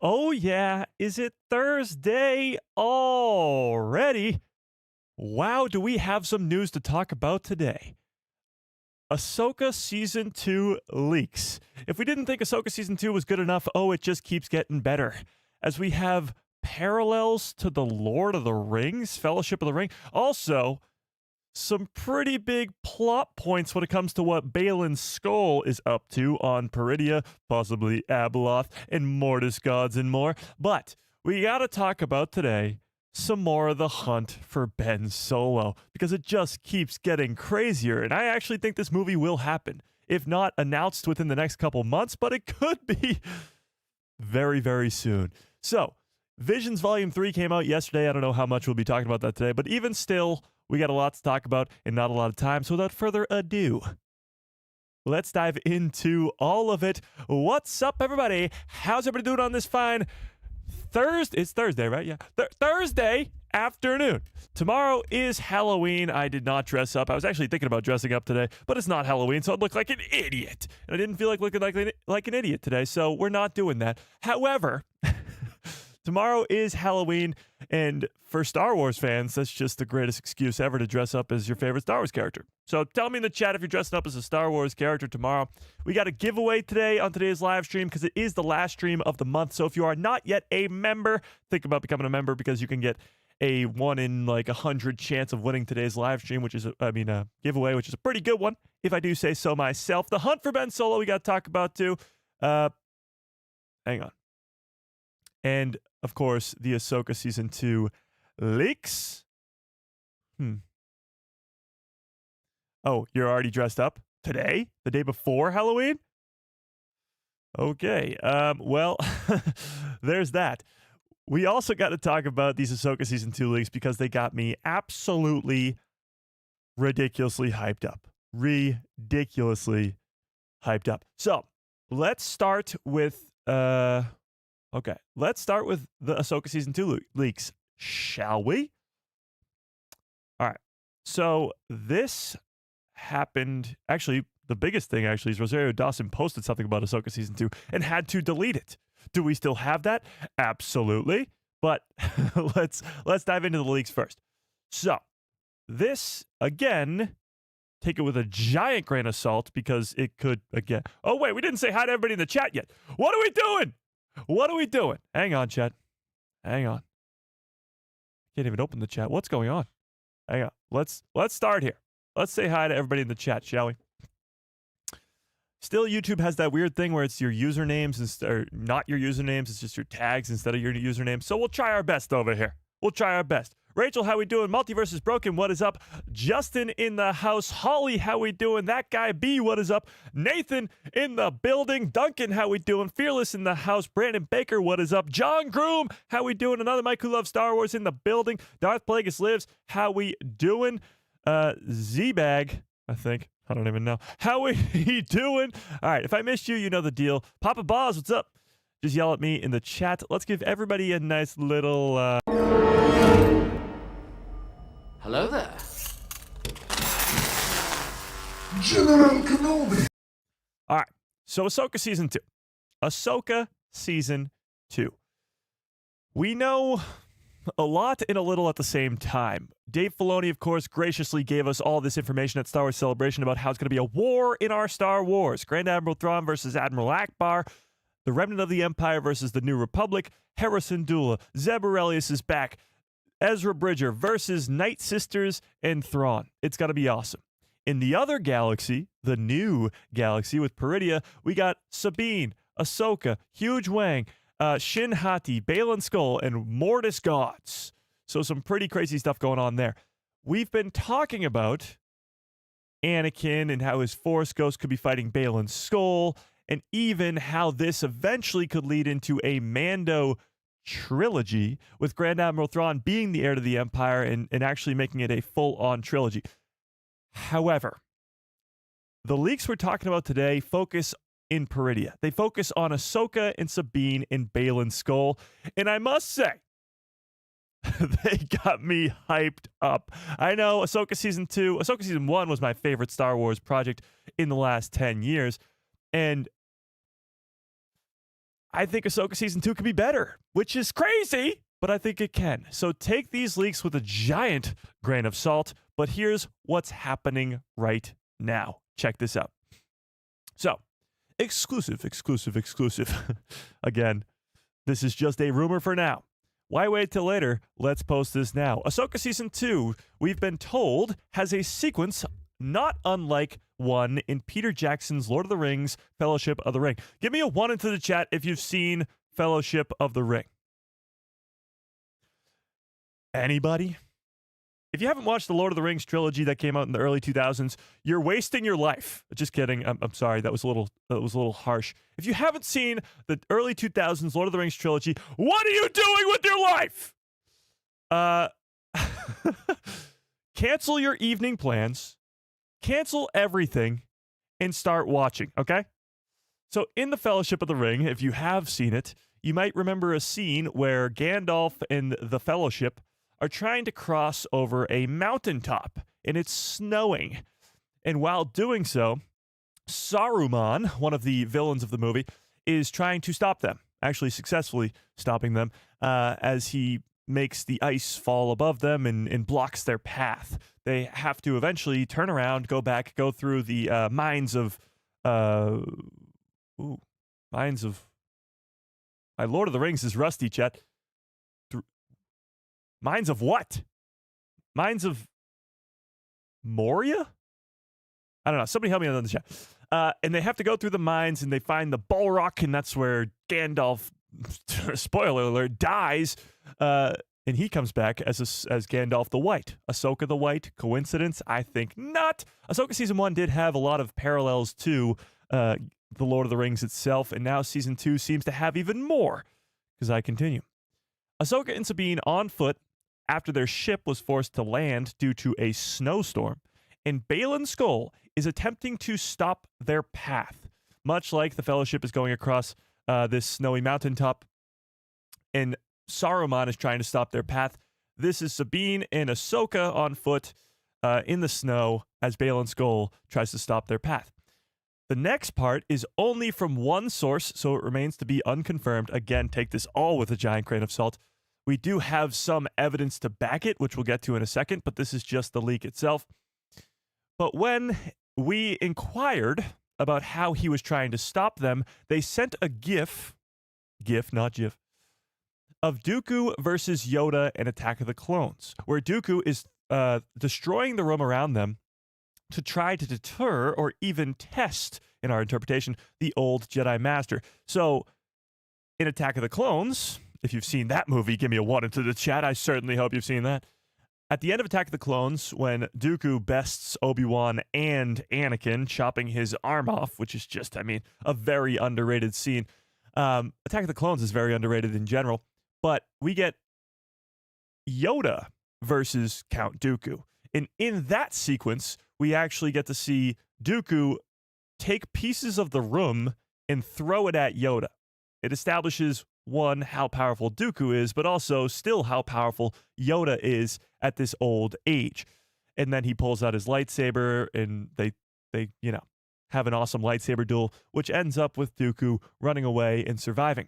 Oh, yeah. Is it Thursday already? Wow, do we have some news to talk about today? Ahsoka Season 2 leaks. If we didn't think Ahsoka Season 2 was good enough, oh, it just keeps getting better. As we have parallels to the Lord of the Rings, Fellowship of the Ring. Also, some pretty big plot points when it comes to what Balin Skull is up to on Peridia, possibly Abeloth, and Mortis gods and more. But we gotta talk about today some more of the hunt for Ben Solo, because it just keeps getting crazier, and I actually think this movie will happen. If not announced within the next couple months, but it could be very, very soon. So, Visions Volume 3 came out yesterday. I don't know how much we'll be talking about that today, but even still, we got a lot to talk about and not a lot of time. So without further ado, let's dive into all of it. What's up, everybody? How's everybody doing on this fine Thursday? It's Thursday, right? Yeah. Thursday afternoon. Tomorrow is Halloween. I did not dress up. I was actually thinking about dressing up today, but it's not Halloween, so I'd look like an idiot. And I didn't feel like looking like an idiot today, so we're not doing that. However, tomorrow is Halloween, and for Star Wars fans, that's just the greatest excuse ever to dress up as your favorite Star Wars character. So tell me in the chat if you're dressing up as a Star Wars character tomorrow. We got a giveaway today on today's live stream because it is the last stream of the month. So if you are not yet a member, think about becoming a member because you can get a 1 in like 100 chance of winning today's live stream, which is, a giveaway, which is a pretty good one, if I do say so myself. The hunt for Ben Solo we got to talk about too. Hang on. And, of course, the Ahsoka Season 2 leaks. Oh, you're already dressed up? Today? The day before Halloween? Okay. Well, there's that. We also got to talk about these Ahsoka Season 2 leaks because they got me absolutely ridiculously hyped up. Ridiculously hyped up. So, let's start with... Okay, let's start with the Ahsoka Season 2 leaks, shall we? All right, so this happened, actually, the biggest thing actually is Rosario Dawson posted something about Ahsoka Season 2 and had to delete it. Do we still have that? Absolutely, but let's dive into the leaks first. So, this, again, take it with a giant grain of salt because it could, again... Oh, wait, we didn't say hi to everybody in the chat yet. What are we doing? What are we doing? Hang on, chat. Hang on. Can't even open the chat. What's going on? Hang on. Let's start here. Let's say hi to everybody in the chat, shall we? Still, YouTube has that weird thing where it's your usernames or not your usernames. It's just your tags instead of your username. So we'll try our best over here. We'll try our best. Rachel, how we doing? Multiverse is broken. What is up? Justin in the house. Holly, how we doing? That guy B, what is up? Nathan in the building. Duncan, how we doing? Fearless in the house. Brandon Baker, what is up? John Groom, how we doing? Another Mike who loves Star Wars in the building. Darth Plagueis lives. How we doing? Z-Bag, I think. I don't even know. How we doing? All right, if I missed you, you know the deal. Papa Boz, what's up? Just yell at me in the chat. Let's give everybody a nice little... Hello there. General Kenobi. All right, so Ahsoka Season 2. Ahsoka Season 2. We know a lot and a little at the same time. Dave Filoni, of course, graciously gave us all this information at Star Wars Celebration about how it's going to be a war in our Star Wars. Grand Admiral Thrawn versus Admiral Akbar. The Remnant of the Empire versus the New Republic. Hera Syndulla. Zeb Orrelios is back. Ezra Bridger versus Night Sisters and Thrawn. It's got to be awesome. In the other galaxy, the new galaxy with Peridia, we got Sabine, Ahsoka, Huge Wang, Shin Hati, Balin Skull, and Mortis gods. So some pretty crazy stuff going on there. We've been talking about Anakin and how his Force Ghost could be fighting Balin Skull, and even how this eventually could lead into a Mando trilogy, with Grand Admiral Thrawn being the heir to the Empire and actually making it a full-on trilogy. However, the leaks we're talking about today focus in Peridia. They focus on Ahsoka and Sabine and Balin Skull, and I must say, they got me hyped up. I know Ahsoka Season 1 was my favorite Star Wars project in the last 10 years, and I think Ahsoka Season 2 could be better, which is crazy, but I think it can. So take these leaks with a giant grain of salt, but here's what's happening right now. Check this out. So, exclusive. Again, this is just a rumor for now. Why wait till later? Let's post this now. Ahsoka Season 2, we've been told, has a sequence not unlike one in Peter Jackson's Lord of the Rings, Fellowship of the Ring. Give me a 1 into the chat if you've seen Fellowship of the Ring. Anybody? If you haven't watched the Lord of the Rings trilogy that came out in the early 2000s, you're wasting your life. Just kidding. I'm sorry. That was a little harsh. If you haven't seen the early 2000s Lord of the Rings trilogy, what are you doing with your life? Cancel your evening plans, cancel everything, and start watching, okay? So in the Fellowship of the Ring, if you have seen it, you might remember a scene where Gandalf and the Fellowship are trying to cross over a mountaintop, and it's snowing. And while doing so, Saruman, one of the villains of the movie, is trying to stop them, actually successfully stopping them, as he makes the ice fall above them and blocks their path. They have to eventually turn around, go back, go through the mines of... My Lord of the Rings is rusty, Chet. Mines of what? Mines of Moria? I don't know. Somebody help me on the chat. And they have to go through the mines, and they find the Balrog, and that's where Gandalf, spoiler alert, dies. And he comes back as Gandalf the White. Ahsoka the White. Coincidence? I think not. Ahsoka Season 1 did have a lot of parallels to the Lord of the Rings itself, and now Season 2 seems to have even more. Because I continue. Ahsoka and Sabine on foot after their ship was forced to land due to a snowstorm, and Baylan Skoll is attempting to stop their path, much like the Fellowship is going across this snowy mountaintop, and Saruman is trying to stop their path. This is Sabine and Ahsoka on foot in the snow as Baylan Skoll tries to stop their path. The next part is only from one source, so it remains to be unconfirmed. Again, take this all with a giant grain of salt. We do have some evidence to back it, which we'll get to in a second, but this is just the leak itself. But when we inquired about how he was trying to stop them, they sent a GIF, not GIF, of Dooku versus Yoda in Attack of the Clones, where Dooku is destroying the room around them to try to deter or even test, in our interpretation, the old Jedi Master. So, in Attack of the Clones, if you've seen that movie, give me a 1 into the chat. I certainly hope you've seen that. At the end of Attack of the Clones, when Dooku bests Obi-Wan and Anakin, chopping his arm off, which is just, a very underrated scene. Attack of the Clones is very underrated in general, but we get Yoda versus Count Dooku. And in that sequence, we actually get to see Dooku take pieces of the room and throw it at Yoda. It establishes, one, how powerful Dooku is, but also still how powerful Yoda is at this old age. And then he pulls out his lightsaber, and they have an awesome lightsaber duel, which ends up with Dooku running away and surviving.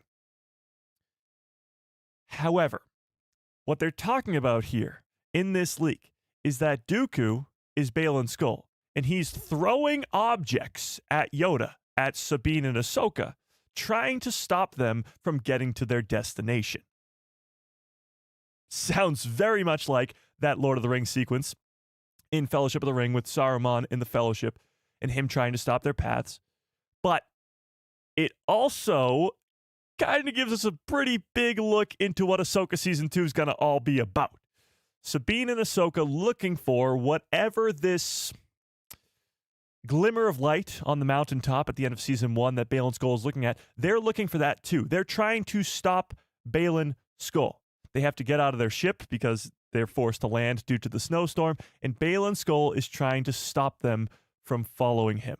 However, what they're talking about here in this leak is that Dooku is Baylan Skoll, and he's throwing objects at Yoda, at Sabine and Ahsoka, trying to stop them from getting to their destination. Sounds very much like that Lord of the Rings sequence in Fellowship of the Ring with Saruman in the Fellowship and him trying to stop their paths. But it also kind of gives us a pretty big look into what Ahsoka Season 2 is going to all be about. Sabine and Ahsoka looking for whatever this glimmer of light on the mountaintop at the end of Season 1 that Baylan Skoll is looking at. They're looking for that too. They're trying to stop Baylan Skoll. They have to get out of their ship because they're forced to land due to the snowstorm, and Baylan Skoll is trying to stop them from following him.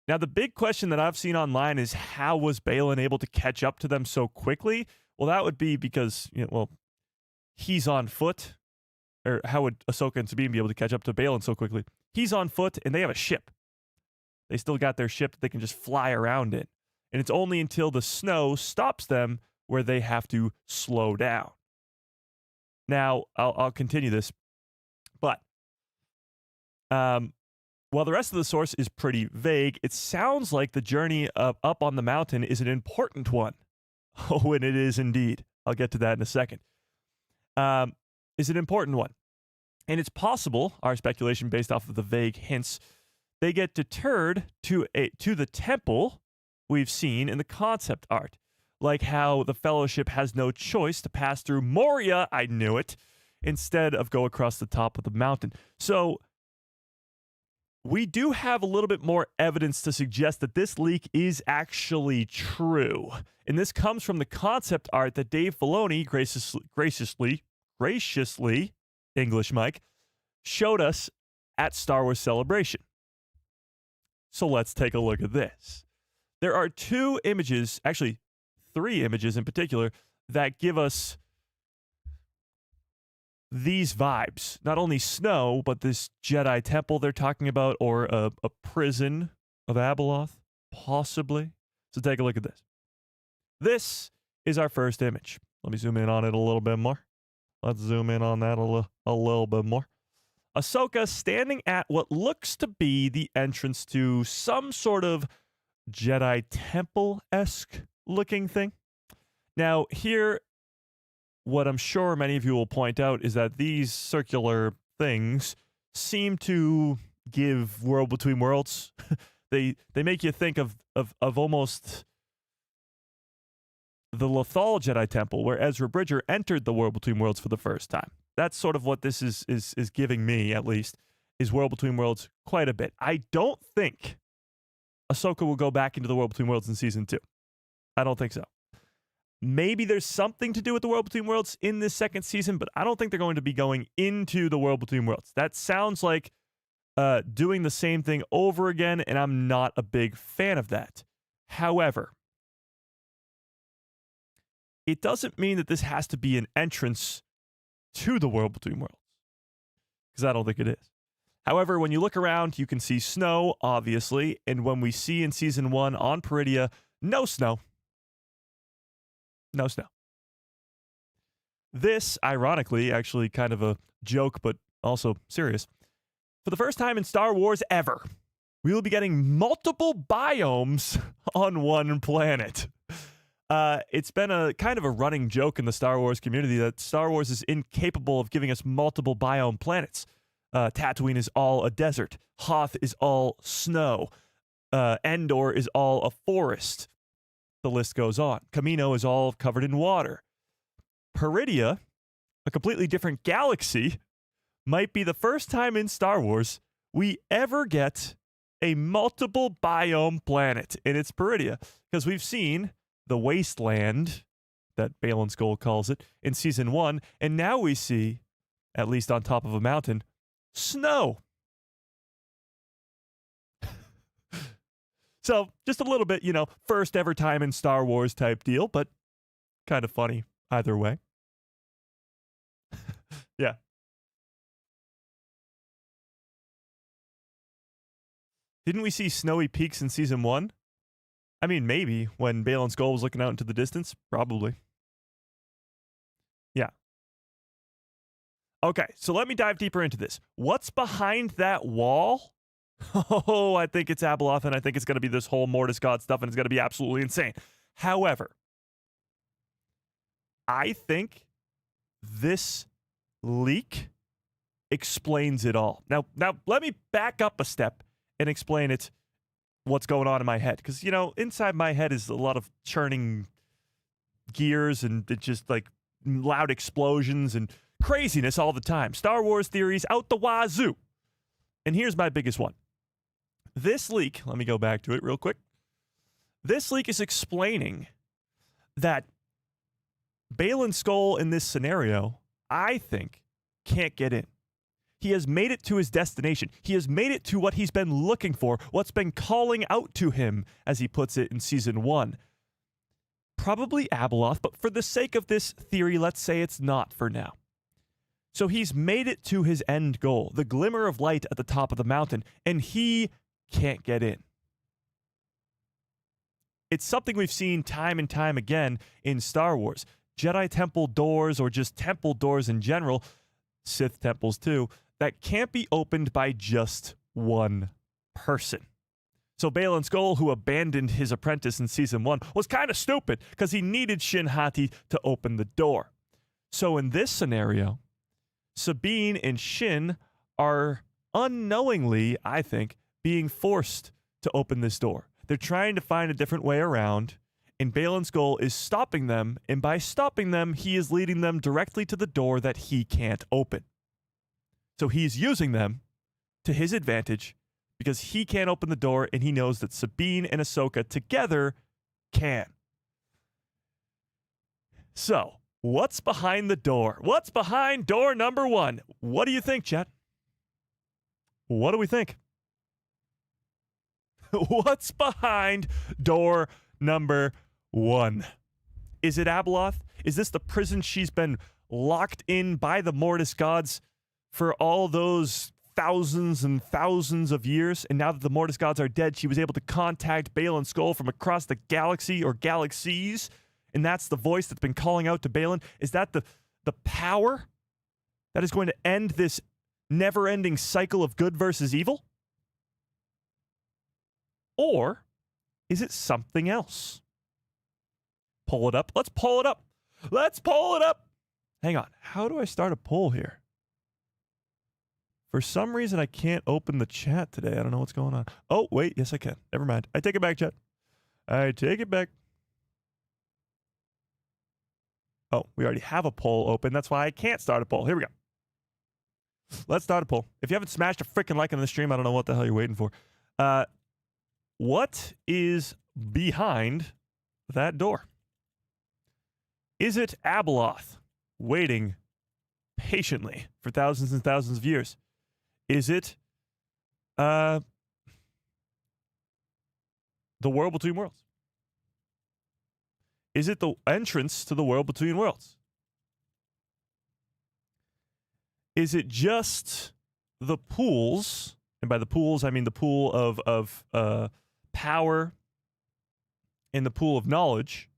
Now, the big question that I've seen online is, how was Baylan able to catch up to them so quickly? Well, that would be because, he's on foot. Or how would Ahsoka and Sabine be able to catch up to Baylan so quickly? He's on foot, and they have a ship. They still got their ship that they can just fly around in. And it's only until the snow stops them where they have to slow down. Now, I'll continue this, but while the rest of the source is pretty vague, it sounds like the journey up on the mountain is an important one. Oh, and it is indeed. I'll get to that in a second. Is an important one. And it's possible, our speculation based off of the vague hints, they get deterred to the temple we've seen in the concept art. Like how the Fellowship has no choice to pass through Moria, I knew it, instead of go across the top of the mountain. So we do have a little bit more evidence to suggest that this leak is actually true. And this comes from the concept art that Dave Filoni graciously, English Mike, showed us at Star Wars Celebration. So let's take a look at this. There are two images, actually 3 images in particular, that give us these vibes. Not only snow, but this Jedi temple they're talking about, or a prison of Abeloth, possibly. So take a look at this. This is our first image. Let me zoom in on it a little bit more. Let's zoom in on that a little bit more. Ahsoka standing at what looks to be the entrance to some sort of Jedi temple-esque looking thing. Now, here, what I'm sure many of you will point out is that these circular things seem to give World Between Worlds. They make you think of almost the Lothal Jedi Temple, where Ezra Bridger entered the World Between Worlds for the first time. That's sort of what this is giving me, at least, is World Between Worlds quite a bit. I don't think Ahsoka will go back into the World Between Worlds in Season 2. I don't think so. Maybe there's something to do with the World Between Worlds in this second season, but I don't think they're going to be going into the World Between Worlds. That sounds like doing the same thing over again, and I'm not a big fan of that. However, it doesn't mean that this has to be an entrance to the World Between Worlds, because I don't think it is. However, when you look around, you can see snow, obviously, and when we see in Season 1 on Peridia, no snow. No snow. This, ironically, actually kind of a joke, but also serious. For the first time in Star Wars ever, we will be getting multiple biomes on one planet. It's been a kind of a running joke in the Star Wars community that Star Wars is incapable of giving us multiple biome planets. Tatooine is all a desert. Hoth is all snow. Endor is all a forest. The list goes on. Camino is all covered in water. Peridia, a completely different galaxy, might be the first time in Star Wars we ever get a multiple biome planet, and it's Peridia, because we've seen the wasteland that Baylan Skoll calls it in Season 1, and now we see, at least on top of a mountain, snow. So just a little bit, first ever time in Star Wars type deal, but kind of funny either way. Yeah. Didn't we see snowy peaks in Season 1? I mean, maybe when Baylan Skoll was looking out into the distance. Probably. Yeah. Okay, so let me dive deeper into this. What's behind that wall? Oh, I think it's Abeloth, and I think it's going to be this whole Mortis God stuff, and it's going to be absolutely insane. However, I think this leak explains it all. Now, let me back up a step and explain what's going on in my head. Because, inside my head is a lot of churning gears and it's just like loud explosions and craziness all the time. Star Wars theories out the wazoo. And here's my biggest one. This leak, let me go back to it real quick. This leak is explaining that Baylan Skoll in this scenario, I think, can't get in. He has made it to his destination. He has made it to what he's been looking for, what's been calling out to him, as he puts it in Season 1. Probably Abeloth, but for the sake of this theory, let's say it's not for now. So he's made it to his end goal, the glimmer of light at the top of the mountain, and he can't get in. It's something we've seen time and time again in Star Wars. Jedi temple doors, or just temple doors in general, Sith temples too, that can't be opened by just one person. So Baylan Skoll, who abandoned his apprentice in Season 1, was kind of stupid because he needed Shin Hati to open the door. So in this scenario, Sabine and Shin are unknowingly, I think, being forced to open this door. They're trying to find a different way around, and Baylan Skoll is stopping them, and by stopping them, he is leading them directly to the door that he can't open. So he's using them to his advantage because he can't open the door, and he knows that Sabine and Ahsoka together can. So, what's behind the door? What's behind door number 1? What do you think, Chet? What do we think? What's behind door number 1? Is it Abeloth? Is this the prison she's been locked in by the Mortis gods for all those thousands and thousands of years? And now that the Mortis gods are dead, she was able to contact Baylan Skoll from across the galaxy or galaxies, and that's the voice that's been calling out to Baylan. Is that the power that is going to end this never-ending cycle of good versus evil? Or is it something else? Pull it up. Let's pull it up. Let's pull it up. Hang on. How do I start a poll here? For some reason, I can't open the chat today. I don't know what's going on. Oh, wait. Yes, I can. Never mind. I take it back, chat. I take it back. Oh, we already have a poll open. That's why I can't start a poll. Here we go. Let's start a poll. If you haven't smashed a freaking like on the stream, I don't know what the hell you're waiting for. What is behind that door? Is it Abeloth waiting patiently for thousands and thousands of years? Is it the world between worlds? Is it the entrance to the world between worlds? Is it just the pools, and by the pools I mean the pool of power and the pool of knowledge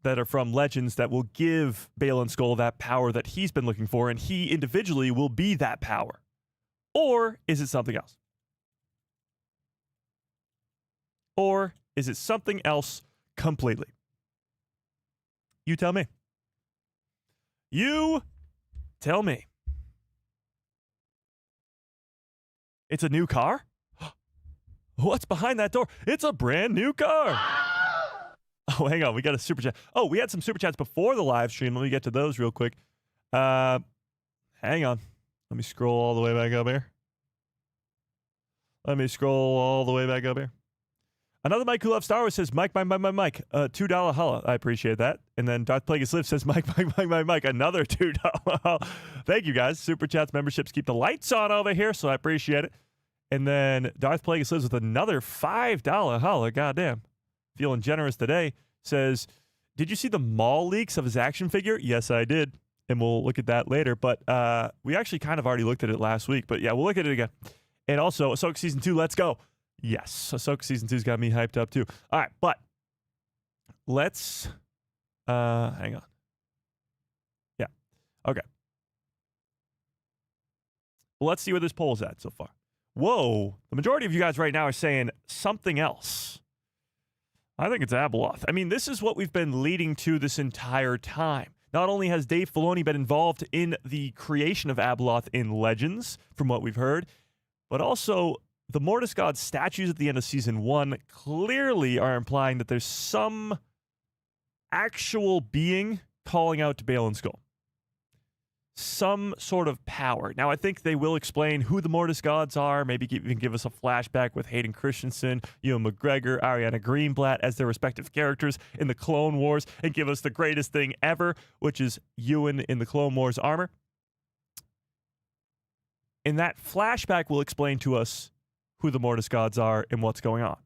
that are from legends that will give Baylan Skoll that power that he's been looking for, and he individually will be that power? Or is it something else? Or is it something else completely? You tell me. You tell me. It's a new car? What's behind that door? It's a brand new car. Oh, hang on. We got a super chat. Oh, we had some super chats before the live stream. Let me get to those real quick. Hang on. Let me scroll all the way back up here. Another Mike who loves Star Wars says, Mike. $2 holla. I appreciate that. And then Darth Plagueis Live says, Mike. Another $2 holla. Thank you, guys. Super chats, memberships keep the lights on over here, so I appreciate it. And then Darth Plagueis Lives with another $5 holla. Goddamn. Feeling generous today. Says, did you see the mall leaks of his action figure? Yes, I did. And we'll look at that later. But we actually kind of already looked at it last week. But yeah, we'll look at it again. And also, Ahsoka Season 2, let's go. Yes, Ahsoka Season 2's got me hyped up too. All right, but let's hang on. Yeah. Okay. Well, let's see where this poll's at so far. Whoa. The majority of you guys right now are saying something else. I think it's Abeloth. I mean, this is what we've been leading to this entire time. Not only has Dave Filoni been involved in the creation of Abeloth in Legends, from what we've heard, but also the Mortis God statues at the end of Season 1 clearly are implying that there's some actual being calling out to Baylan Skoll. Some sort of power. Now, I think they will explain who the Mortis gods are, maybe even give us a flashback with Hayden Christensen, Ewan McGregor, Ariana Greenblatt as their respective characters in the Clone Wars, and give us the greatest thing ever, which is Ewan in the Clone Wars armor. And that flashback will explain to us who the Mortis gods are and what's going on.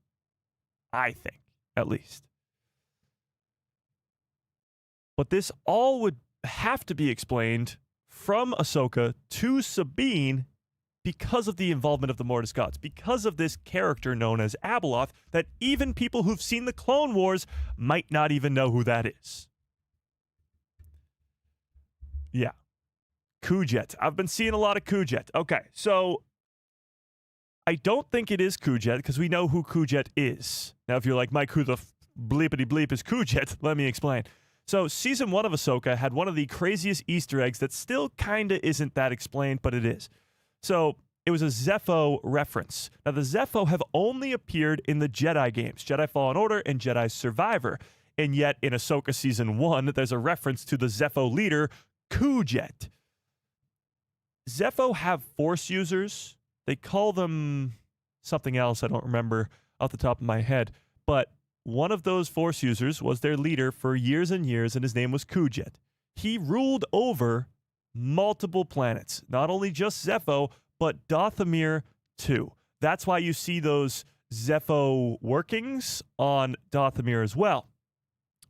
I think, at least. But this all would have to be explained from Ahsoka to Sabine because of the involvement of the Mortis gods, because of this character known as Abeloth, that even people who've seen the Clone Wars might not even know who that is. Yeah. Kujet. I've been seeing a lot of Kujet. Okay, so I don't think it is Kujet because we know who Kujet is. Now, if you're like, Mike, who the bleepity bleep is Kujet? Let me explain. So, season 1 of Ahsoka had one of the craziest Easter eggs that still kinda isn't that explained, but it is. So, it was a Zepho reference. Now, the Zepho have only appeared in the Jedi games, Jedi Fallen Order and Jedi Survivor. And yet, in Ahsoka season 1, there's a reference to the Zepho leader, Kujet. Zepho have Force users. They call them something else I don't remember off the top of my head. But one of those Force users was their leader for years and years, and his name was Kujet. He ruled over multiple planets, not only just Zepho, but Dathomir too. That's why you see those Zepho workings on Dathomir as well,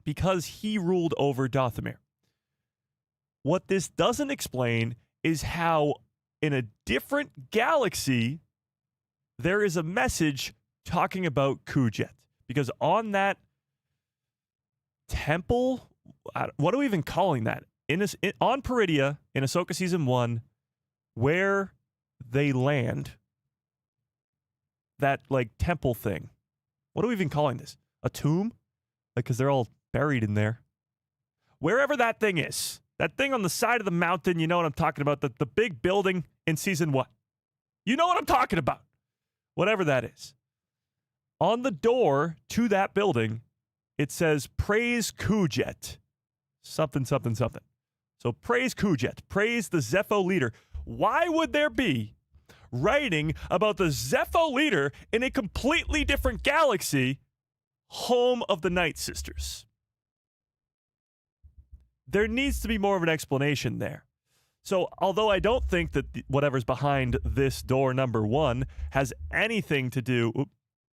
because he ruled over Dathomir. What this doesn't explain is how in a different galaxy there is a message talking about Kujet. Because on that temple, what are we even calling that? On Peridia, in Ahsoka Season 1, where they land, that, like, temple thing. What are we even calling this? A tomb? Like, because they're all buried in there. Wherever that thing is. That thing on the side of the mountain, you know what I'm talking about. The big building in Season 1. You know what I'm talking about. Whatever that is. On the door to that building, it says, praise Kujet. Something, something, something. So praise Kujet. Praise the Zepho leader. Why would there be writing about the Zepho leader in a completely different galaxy, home of the Night Sisters? There needs to be more of an explanation there. So, although I don't think that whatever's behind this door number 1 has anything to do...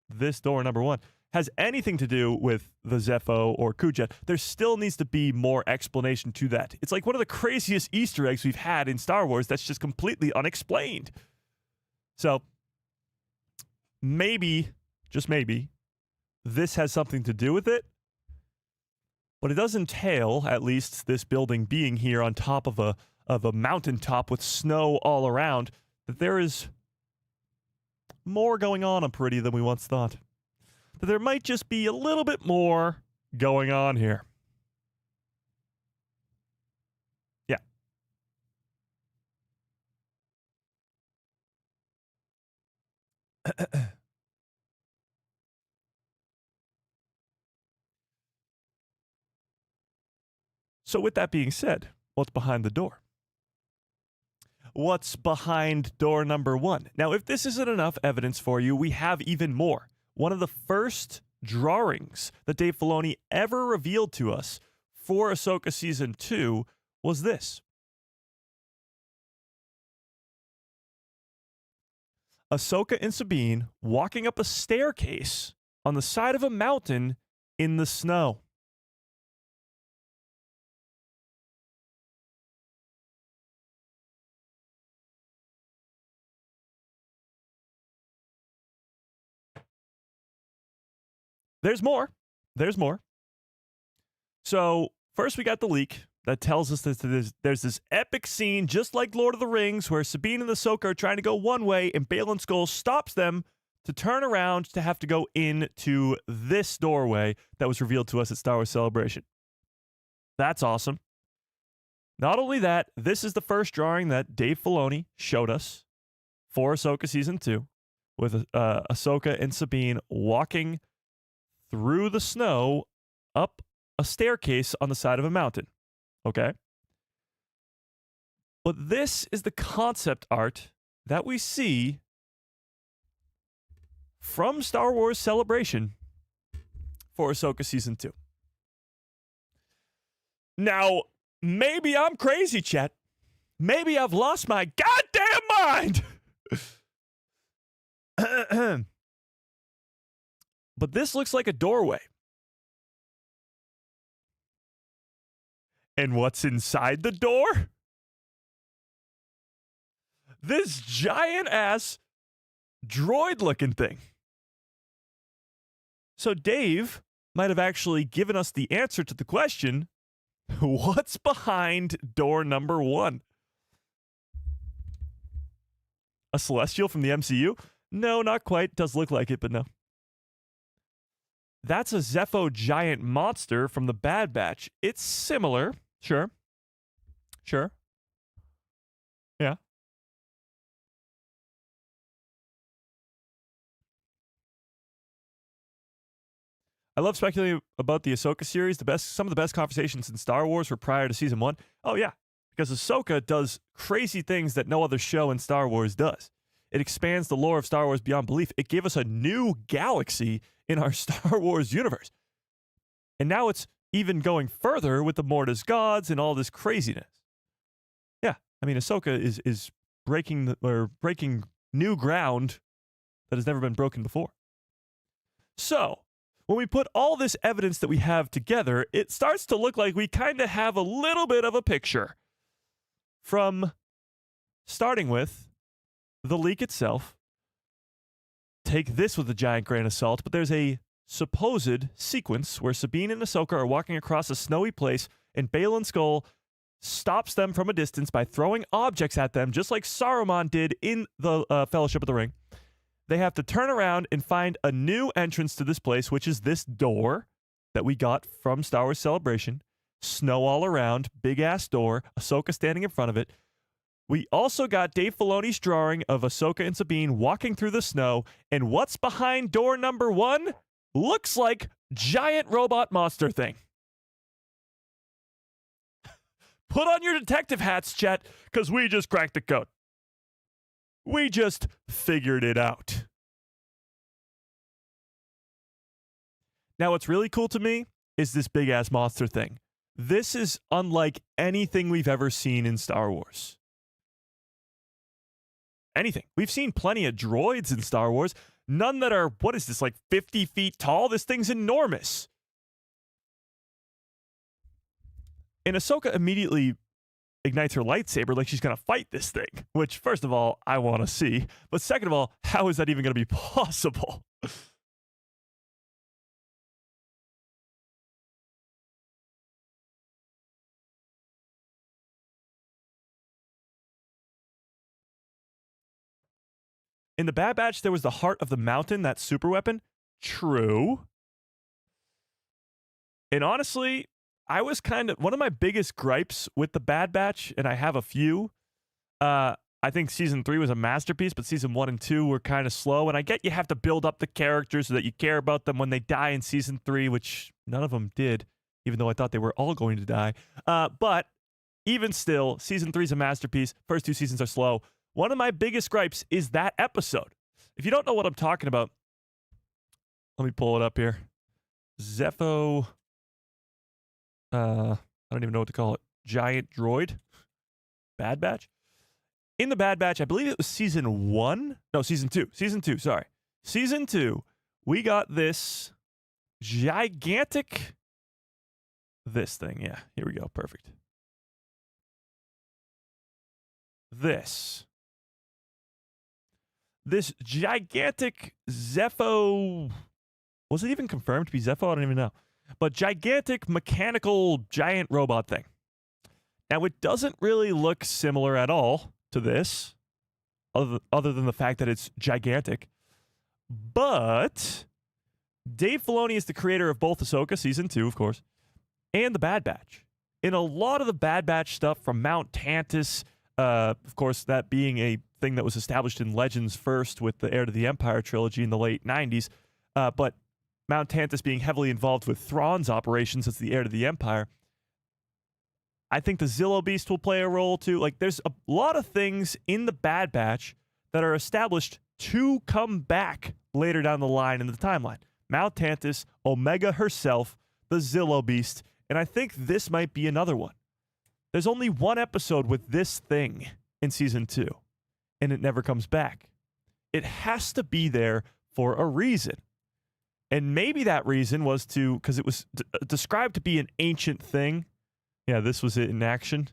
this door number 1 has anything to do with the Zepho or Kujet, there still needs to be more explanation to that. It's like one of the craziest Easter eggs we've had in Star Wars that's just completely unexplained. So, maybe, just maybe, this has something to do with it. But it does entail, at least, this building being here on top of a mountaintop with snow all around, that there is more going on Peridia than we once thought. That there might just be a little bit more going on here. Yeah. So with that being said, what's behind the door? What's behind door number 1? Now, if this isn't enough evidence for you, we have even more. One of the first drawings that Dave Filoni ever revealed to us for Ahsoka Season 2 was this. Ahsoka and Sabine walking up a staircase on the side of a mountain in the snow. There's more. There's more. So, first we got the leak that tells us that there's this epic scene, just like Lord of the Rings, where Sabine and Ahsoka are trying to go one way, and Baylan Skoll stops them to turn around to have to go into this doorway that was revealed to us at Star Wars Celebration. That's awesome. Not only that, this is the first drawing that Dave Filoni showed us for Ahsoka Season 2, with Ahsoka and Sabine walking through the snow up a staircase on the side of a mountain. Okay? But this is the concept art that we see from Star Wars Celebration for Ahsoka Season 2. Now, maybe I'm crazy, chat. Maybe I've lost my goddamn mind. But this looks like a doorway. And what's inside the door? this giant ass droid looking thing. So Dave might have actually given us the answer to the question, what's behind door number 1? A celestial from the MCU? No, not quite. Does look like it, but no. That's a Zepho giant monster from the Bad Batch. It's similar. Sure. Yeah. I love speculating about the Ahsoka series. Some of the best conversations in Star Wars were prior to season 1. Oh, yeah. Because Ahsoka does crazy things that no other show in Star Wars does. It expands the lore of Star Wars beyond belief. It gave us a new galaxy in our Star Wars universe. And now it's even going further with the Mortis gods and all this craziness. Yeah, I mean, Ahsoka is breaking new ground that has never been broken before. So, when we put all this evidence that we have together, it starts to look like we kind of have a little bit of a picture. From starting with the leak itself, take this with a giant grain of salt, but there's a supposed sequence where Sabine and Ahsoka are walking across a snowy place, and Baylan Skoll stops them from a distance by throwing objects at them, just like Saruman did in the Fellowship of the Ring. They have to turn around and find a new entrance to this place, which is this door that we got from Star Wars Celebration. Snow all around, big-ass door, Ahsoka standing in front of it. We also got Dave Filoni's drawing of Ahsoka and Sabine walking through the snow, and what's behind door number 1? Looks like giant robot monster thing. Put on your detective hats, chat, because we just cracked the code. We just figured it out. Now, what's really cool to me is this big-ass monster thing. This is unlike anything we've ever seen in Star Wars. Anything. We've seen plenty of droids in Star Wars. None that are, what is this, like 50 feet tall? This thing's enormous. And Ahsoka immediately ignites her lightsaber like she's going to fight this thing, which, first of all, I want to see. But second of all, how is that even going to be possible? In the Bad Batch, there was the Heart of the Mountain, that super weapon. True. And honestly, I was one of my biggest gripes with the Bad Batch, and I have a few. I think season 3 was a masterpiece, but season 1 and 2 were kind of slow. And I get you have to build up the characters so that you care about them when they die in season 3, which none of them did, even though I thought they were all going to die. But even still, season 3 is a masterpiece. First 2 seasons are slow. One of my biggest gripes is that episode. If you don't know what I'm talking about, let me pull it up here. Zepho. I don't even know what to call it. Giant droid. Bad Batch. In the Bad Batch, I believe it was season 1. No, season 2. Season 2, sorry. Season 2, we got this gigantic... This thing, yeah. Here we go. Perfect. This gigantic Zepho... Was it even confirmed to be Zepho? I don't even know. But gigantic mechanical giant robot thing. Now, it doesn't really look similar at all to this, other than the fact that it's gigantic. But Dave Filoni is the creator of both Ahsoka, season 2, of course, and the Bad Batch. In a lot of the Bad Batch stuff from Mount Tantus, of course, that being a thing that was established in Legends first with the Heir to the Empire trilogy in the late 90s, but Mount Tantus being heavily involved with Thrawn's operations as the Heir to the Empire. I think the Zillo Beast will play a role too. Like, there's a lot of things in the Bad Batch that are established to come back later down the line in the timeline. Mount Tantus, Omega herself, the Zillo Beast, and I think this might be another one. There's only one episode with this thing in season 2, and it never comes back. It has to be there for a reason. And maybe that reason was because it was described to be an ancient thing. Yeah, this was it in action.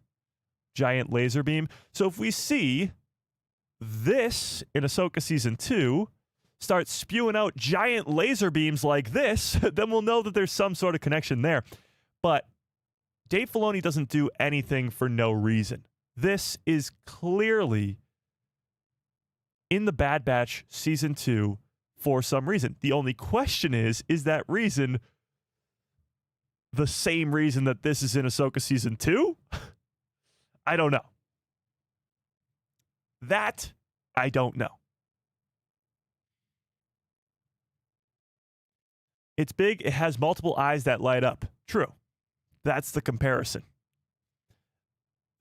Giant laser beam. So if we see this in Ahsoka Season 2 starts spewing out giant laser beams like this, then we'll know that there's some sort of connection there. But Dave Filoni doesn't do anything for no reason. This is clearly in the Bad Batch Season 2 for some reason. The only question is that reason the same reason that this is in Ahsoka Season 2? I don't know. That, I don't know. It's big. It has multiple eyes that light up. True. That's the comparison.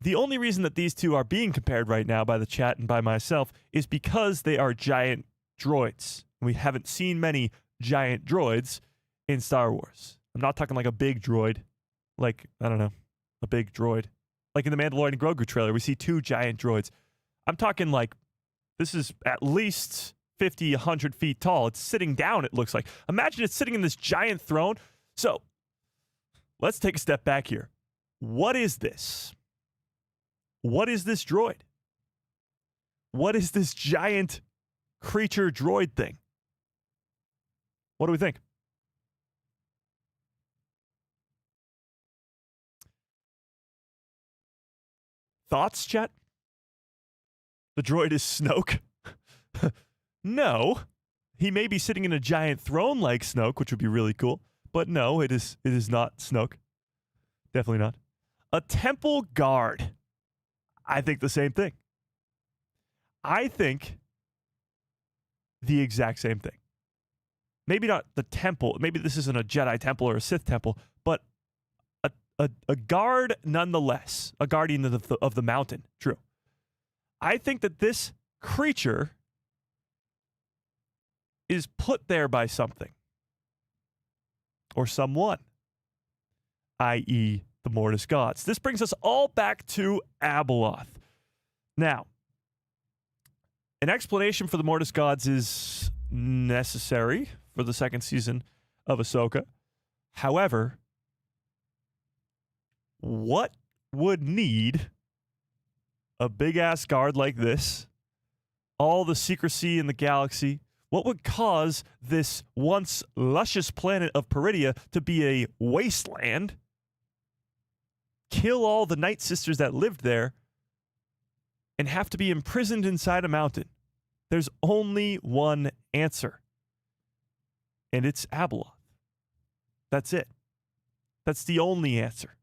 The only reason that these two are being compared right now by the chat and by myself is because they are giant droids. We haven't seen many giant droids in Star Wars. I'm not talking like a big droid. Like, I don't know, a big droid. Like in the Mandalorian and Grogu trailer, we see two giant droids. I'm talking like, this is at least 50, 100 feet tall. It's sitting down, it looks like. Imagine it's sitting in this giant throne. So, let's take a step back here. What is this? What is this droid? What is this giant creature droid thing? What do we think? Thoughts, chat? The droid is Snoke? No. He may be sitting in a giant throne like Snoke, which would be really cool. But no, it is not Snoke. Definitely not. A temple guard. I think the same thing. I think the exact same thing. Maybe not the temple. Maybe this isn't a Jedi temple or a Sith temple, but a guard nonetheless. A guardian of the mountain. True. I think that this creature is put there by something or someone, i.e., the Mortis gods. This brings us all back to Abeloth. Now, an explanation for the Mortis gods is necessary for the second season of Ahsoka. However, what would need a big-ass guard like this, all the secrecy in the galaxy? What would cause this once luscious planet of Peridia to be a wasteland? Kill all the Night Sisters that lived there and have to be imprisoned inside a mountain? There's only one answer, and it's Abeloth. That's it. That's the only answer.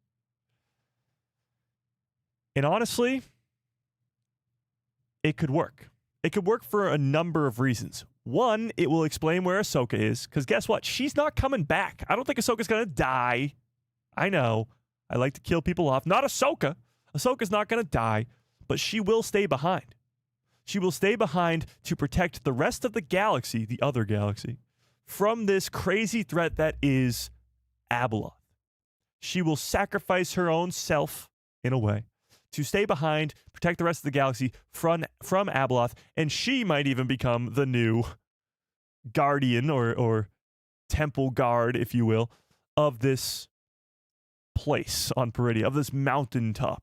And honestly, it could work. It could work for a number of reasons. One, it will explain where Ahsoka is, because guess what? She's not coming back. I don't think Ahsoka's going to die. I know. I like to kill people off. Not Ahsoka. Ahsoka's not going to die, but she will stay behind. She will stay behind to protect the rest of the galaxy, the other galaxy, from this crazy threat that is Abeloth. She will sacrifice her own self, in a way, to stay behind, protect the rest of the galaxy from Abeloth, and she might even become the new guardian or temple guard, if you will, of this place on Peridia, of this mountaintop.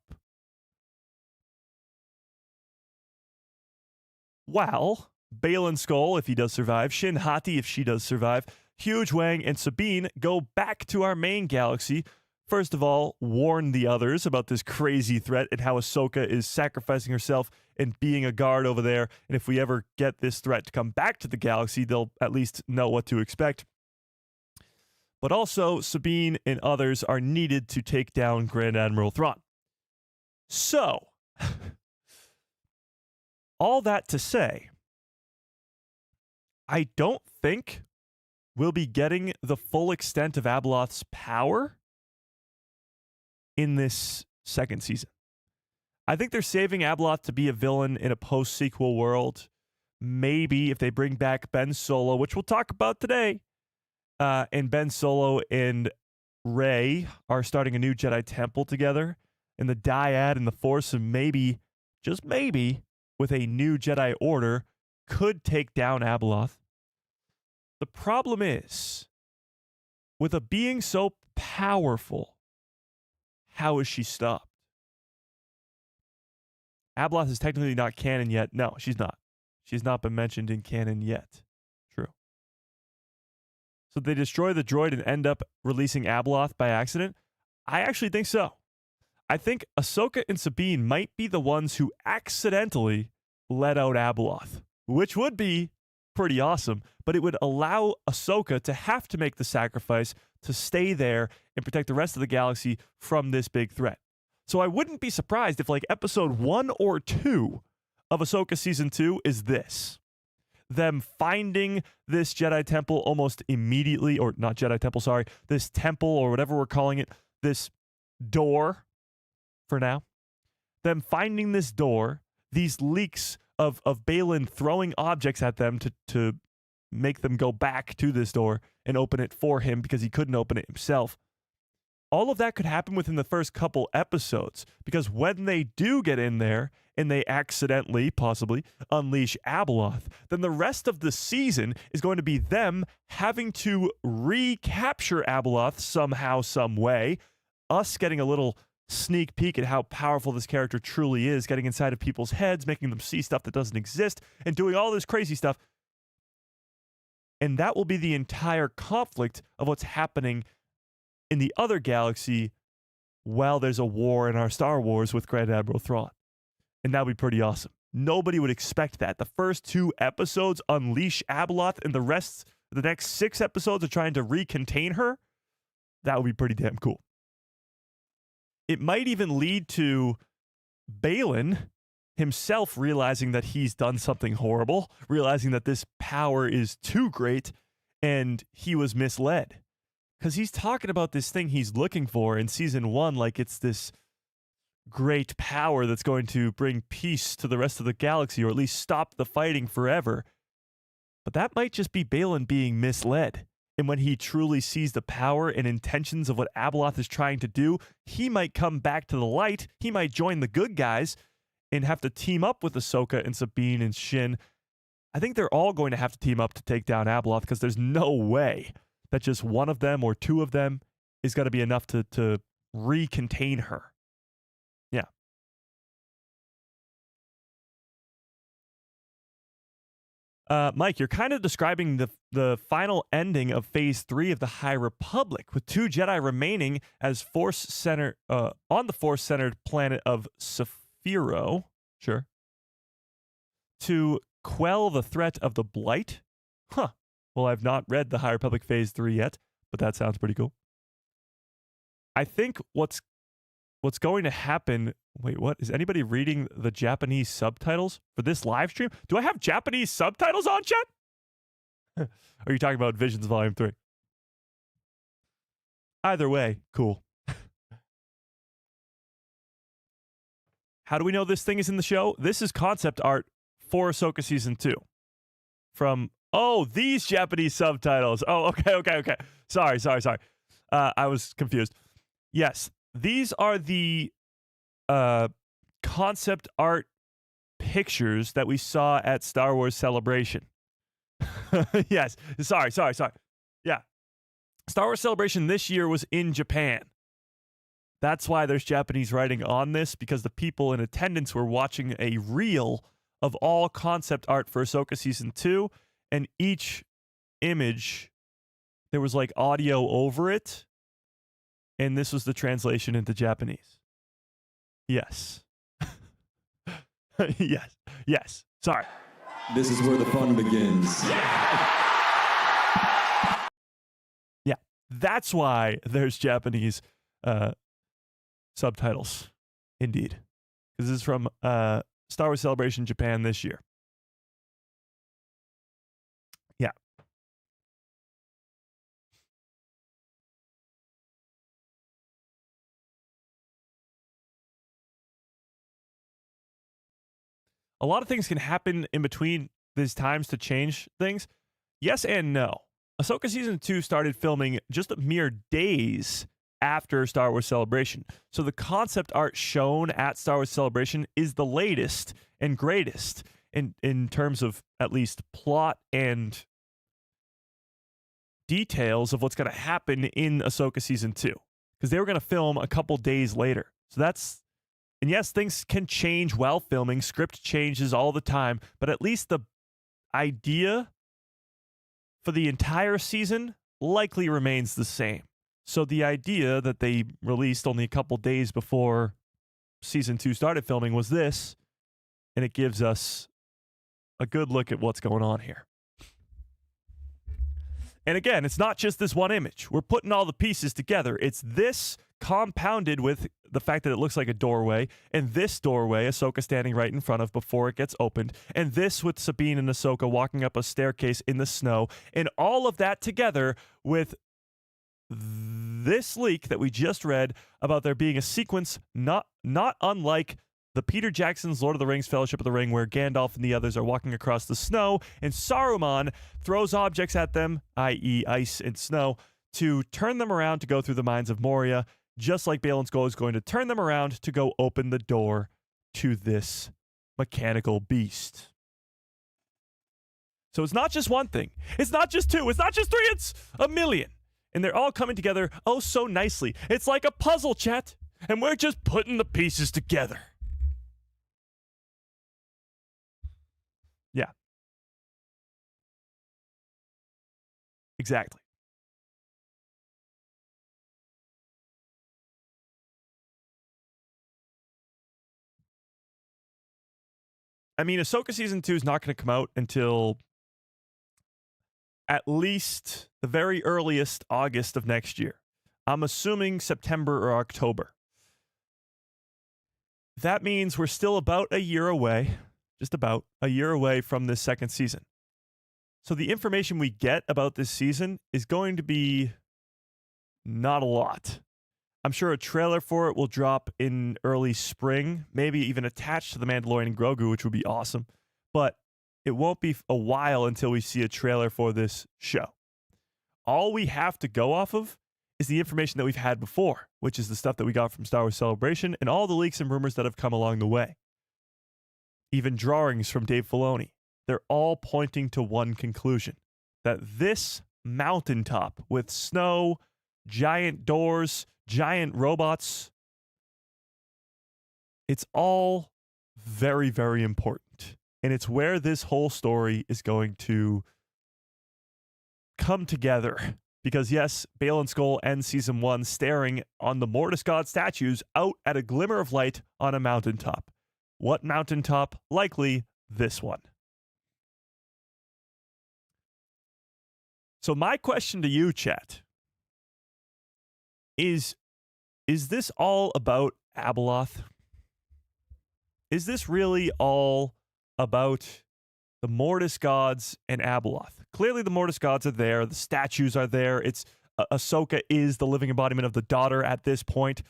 While Baylan Skoll, if he does survive, Shin Hati, if she does survive, Huge Wang and Sabine go back to our main galaxy. First of all, warn the others about this crazy threat and how Ahsoka is sacrificing herself and being a guard over there. And if we ever get this threat to come back to the galaxy, they'll at least know what to expect. But also, Sabine and others are needed to take down Grand Admiral Thrawn. So, all that to say, I don't think we'll be getting the full extent of Abeloth's power in this second season. I think they're saving Abeloth to be a villain in a post-sequel world. Maybe if they bring back Ben Solo, which we'll talk about today, and Ben Solo and Rey are starting a new Jedi Temple together, and the Dyad and the Force, and maybe, just maybe, with a new Jedi Order, could take down Abeloth. The problem is, with a being so powerful, how is she stopped? Abeloth is technically not canon yet. No, she's not. She's not been mentioned in canon yet. True. So they destroy the droid and end up releasing Abeloth by accident? I actually think so. I think Ahsoka and Sabine might be the ones who accidentally let out Abeloth, which would be pretty awesome, but it would allow Ahsoka to have to make the sacrifice to stay there and protect the rest of the galaxy from this big threat. So I wouldn't be surprised if like episode 1 or 2 of Ahsoka season 2 is this. Them finding this Jedi temple almost immediately, or not Jedi temple, sorry, this temple or whatever we're calling it, this door for now. Them finding this door, these leaks of Baylan throwing objects at them to make them go back to this door and open it for him because he couldn't open it himself. All of that could happen within the first couple episodes, because when they do get in there and they accidentally, possibly, unleash Abeloth, then the rest of the season is going to be them having to recapture Abeloth somehow, some way, us getting a little sneak peek at how powerful this character truly is, getting inside of people's heads, making them see stuff that doesn't exist, and doing all this crazy stuff. And that will be the entire conflict of what's happening in the other galaxy while there's a war in our Star Wars with Grand Admiral Thrawn. And that would be pretty awesome. Nobody would expect that. The first 2 episodes unleash Abeloth, and the next 6 episodes are trying to recontain her. That would be pretty damn cool. It might even lead to Baylan himself realizing that he's done something horrible, realizing that this power is too great, and he was misled. Because he's talking about this thing he's looking for in season 1 like it's this great power that's going to bring peace to the rest of the galaxy, or at least stop the fighting forever. But that might just be Baylan being misled. And when he truly sees the power and intentions of what Abeloth is trying to do, he might come back to the light. He might join the good guys and have to team up with Ahsoka and Sabine and Shin. I think they're all going to have to team up to take down Abeloth, because there's no way that just one of them or 2 of them is going to be enough to recontain her. Yeah. Mike, you're kind of describing the final ending of Phase 3 of the High Republic, with 2 Jedi remaining as on the Force-centered planet of Saphiro, sure, to quell the threat of the Blight. Huh. Well, I've not read the High Republic Phase 3 yet, but that sounds pretty cool. I think what's going to happen... Wait, what? Is anybody reading the Japanese subtitles for this live stream? Do I have Japanese subtitles on, chat? Or are you talking about Visions Volume 3? Either way, cool. How do we know this thing is in the show? This is concept art for Ahsoka Season 2. From... Oh, these Japanese subtitles. Oh, okay. Sorry. I was confused. Yes, these are the concept art pictures that we saw at Star Wars Celebration. Yes, sorry. Yeah. Star Wars Celebration this year was in Japan. That's why there's Japanese writing on this, because the people in attendance were watching a reel of all concept art for Ahsoka Season 2. And each image, there was like audio over it. And this was the translation into Japanese. Yes. Yes. Sorry. This is where the fun begins. Yeah. That's why there's Japanese subtitles. Indeed. Because this is from Star Wars Celebration Japan this year. Yeah. A lot of things can happen in between these times to change things. Yes and no. Ahsoka Season 2 started filming just a mere days after Star Wars Celebration. So the concept art shown at Star Wars Celebration is the latest and greatest in terms of at least plot and details of what's going to happen in Ahsoka Season 2. Because they were going to film a couple days later. So that's And yes, things can change while filming. Script changes all the time, but at least the idea for the entire season likely remains the same. So the idea that they released only a couple days before season 2 started filming was this, and it gives us a good look at what's going on here. And again, it's not just this one image. We're putting all the pieces together. It's this compounded with the fact that it looks like a doorway, and this doorway Ahsoka standing right in front of before it gets opened, and this with Sabine and Ahsoka walking up a staircase in the snow, and all of that together with this leak that we just read about there being a sequence not unlike the Peter Jackson's Lord of the Rings Fellowship of the Ring, where Gandalf and the others are walking across the snow, and Saruman throws objects at them, i.e. ice and snow, to turn them around to go through the mines of Moria, just like Balin Skull is going to turn them around to go open the door to this mechanical beast. So it's not just one thing. It's not just two. It's not just three. It's a million. And they're all coming together oh so nicely. It's like a puzzle, chat. And we're just putting the pieces together. Yeah. Exactly. I mean, Ahsoka Season 2 is not going to come out until at least the very earliest August of next year. I'm assuming September or October. That means we're still about a year away, just about a year away from this second season. So the information we get about this season is going to be not a lot. I'm sure a trailer for it will drop in early spring, maybe even attached to the Mandalorian and Grogu, which would be awesome. But it won't be a while until we see a trailer for this show. All we have to go off of is the information that we've had before, which is the stuff that we got from Star Wars Celebration and all the leaks and rumors that have come along the way. Even drawings from Dave Filoni. They're all pointing to one conclusion, that this mountaintop with snow, giant doors, giant robots, it's all very, very important. And it's where this whole story is going to come together. Because yes, Balin Skull ends season 1 staring on the Mortis God statues out at a glimmer of light on a mountaintop. What mountaintop? Likely this one. So my question to you, chat, is this all about Abeloth? Is this really all about the Mortis gods and Abeloth? Clearly the Mortis gods are there. The statues are there. It's Ahsoka is the living embodiment of the daughter at this point.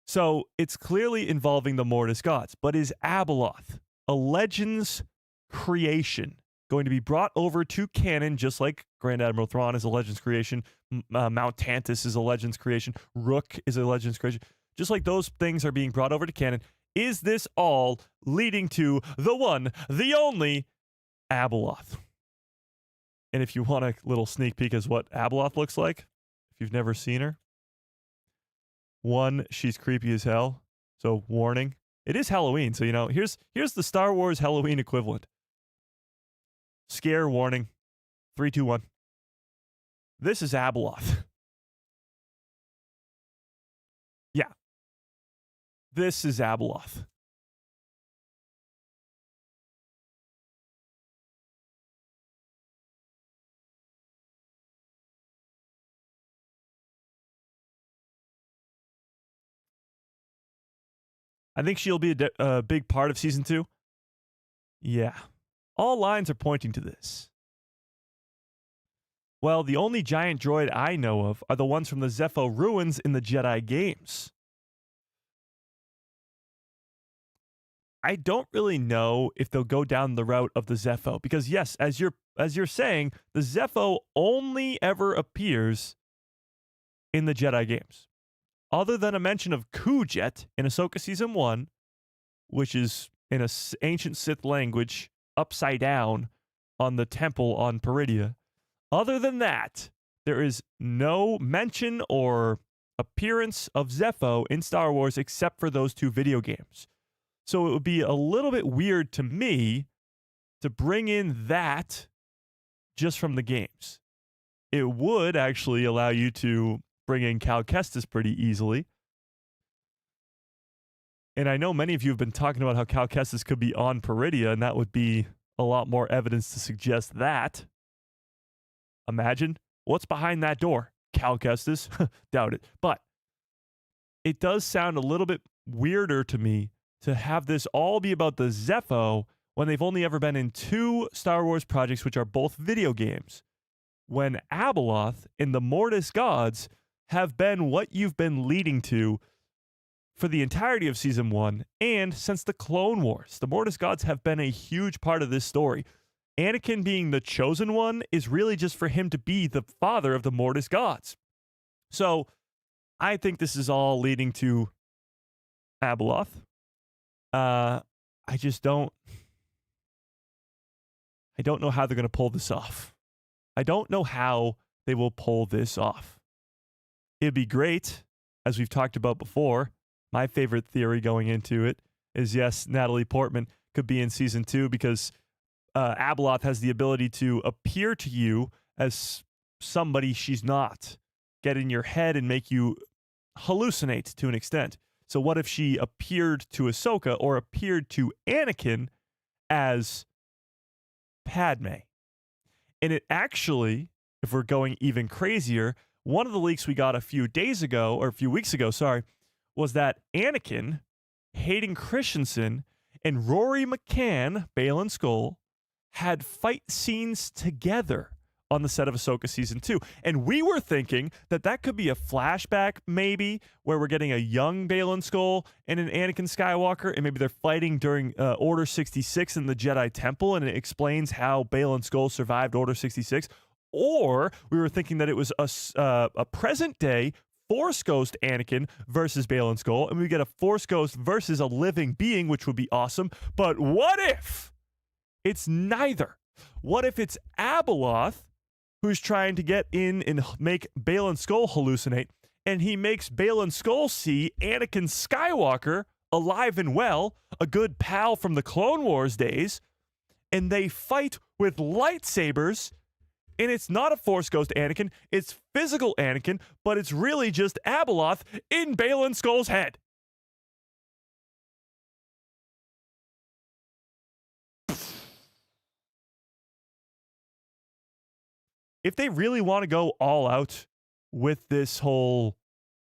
So it's clearly involving the Mortis gods. But is Abeloth, a Legends creation, going to be brought over to canon, just like Grand Admiral Thrawn is a Legends creation, Mount Tantus is a Legends creation, Rook is a Legends creation, just like those things are being brought over to canon? Is this all leading to the one, the only Abeloth? And if you want a little sneak peek as what Abeloth looks like, if you've never seen her, one, she's creepy as hell. So warning, it is Halloween. So, here's the Star Wars Halloween equivalent. Scare warning. 3, 2, 1. This is Abeloth. Yeah. This is Abeloth. I think she'll be a big part of season 2. Yeah. All lines are pointing to this. Well, the only giant droid I know of are the ones from the Zepho ruins in the Jedi games. I don't really know if they'll go down the route of the Zepho, because yes, as you're saying, the Zepho only ever appears in the Jedi games. Other than a mention of Kujet in Ahsoka Season 1, which is in an ancient Sith language upside down on the temple on Peridia. Other than that, there is no mention or appearance of Zepho in Star Wars except for those 2 video games. So it would be a little bit weird to me to bring in that just from the games. It would actually allow you to bring in Cal Kestis pretty easily. And I know many of you have been talking about how Cal Kestis could be on Peridia, and that would be a lot more evidence to suggest that. Imagine what's behind that door. Cal Kestis? Doubt it. But it does sound a little bit weirder to me to have this all be about the Zepho when they've only ever been in 2 Star Wars projects, which are both video games. When Abeloth and the Mortis Gods have been what you've been leading to for the entirety of Season 1 and since the Clone Wars. The Mortis Gods have been a huge part of this story. Anakin being the chosen one is really just for him to be the father of the Mortis Gods. So I think this is all leading to Abeloth. I don't know how they're going to pull this off. I don't know how they will pull this off. It'd be great, as we've talked about before. My favorite theory going into it is, yes, Natalie Portman could be in Season 2 because Abeloth has the ability to appear to you as somebody she's not, get in your head and make you hallucinate to an extent. So what if she appeared to Ahsoka or appeared to Anakin as Padme? And it actually, if we're going even crazier, one of the leaks we got a few weeks ago, was that Anakin, Hayden Christensen, and Rory McCann, Baylan Skoll, had fight scenes together on the set of Ahsoka Season 2. And we were thinking that that could be a flashback, maybe, where we're getting a young Baylan Skoll and an Anakin Skywalker, and maybe they're fighting during Order 66 in the Jedi Temple, and it explains how Baylan Skoll survived Order 66. Or we were thinking that it was a present-day Force Ghost Anakin versus Baylan Skoll, and we get a Force Ghost versus a living being, which would be awesome. But what if it's neither? What if it's Abeloth who's trying to get in and make Baylan Skoll hallucinate, and he makes Baylan Skoll see Anakin Skywalker alive and well, a good pal from the Clone Wars days, and they fight with lightsabers, and it's not a Force Ghost Anakin, it's physical Anakin, but it's really just Abeloth in Baylan Skoll's head. If they really want to go all out with this whole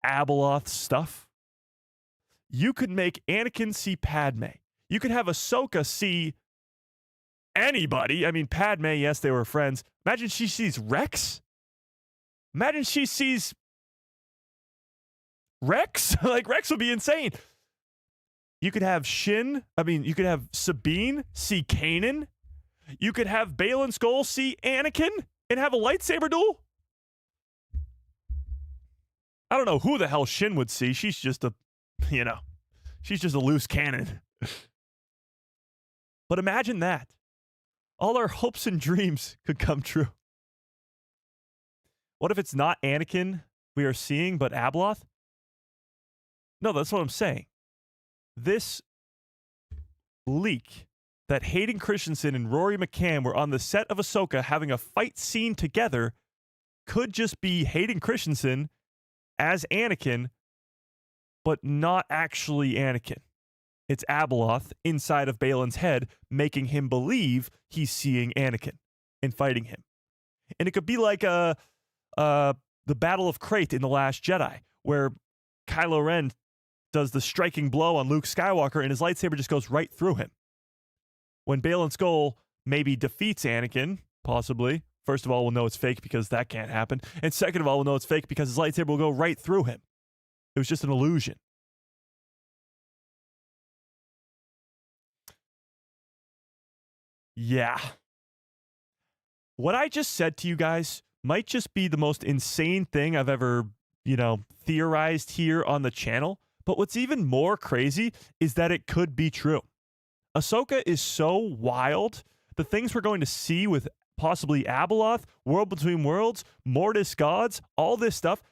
Abeloth stuff, you could make Anakin see Padme. You could have Ahsoka see anybody. I mean, Padme, yes, they were friends. Imagine she sees Rex. Imagine she sees Rex. Like, Rex would be insane. You could have you could have Sabine see Kanan. You could have Baylan Skoll see Anakin and have a lightsaber duel. I don't know who the hell Shin would see. She's just a loose cannon. But imagine that. All our hopes and dreams could come true. What if it's not Anakin we are seeing, but Abeloth? No, that's what I'm saying. This leak that Hayden Christensen and Rory McCann were on the set of Ahsoka having a fight scene together could just be Hayden Christensen as Anakin, but not actually Anakin. It's Abeloth inside of Baylan's head, making him believe he's seeing Anakin and fighting him. And it could be like the Battle of Crate in The Last Jedi, where Kylo Ren does the striking blow on Luke Skywalker and his lightsaber just goes right through him. When Baylan Skoll maybe defeats Anakin, possibly, first of all, we'll know it's fake because that can't happen. And second of all, we'll know it's fake because his lightsaber will go right through him. It was just an illusion. Yeah. What I just said to you guys might just be the most insane thing I've ever, theorized here on the channel. But what's even more crazy is that it could be true. Ahsoka is so wild. The things we're going to see with possibly Abeloth, World Between Worlds, Mortis Gods, all this stuff,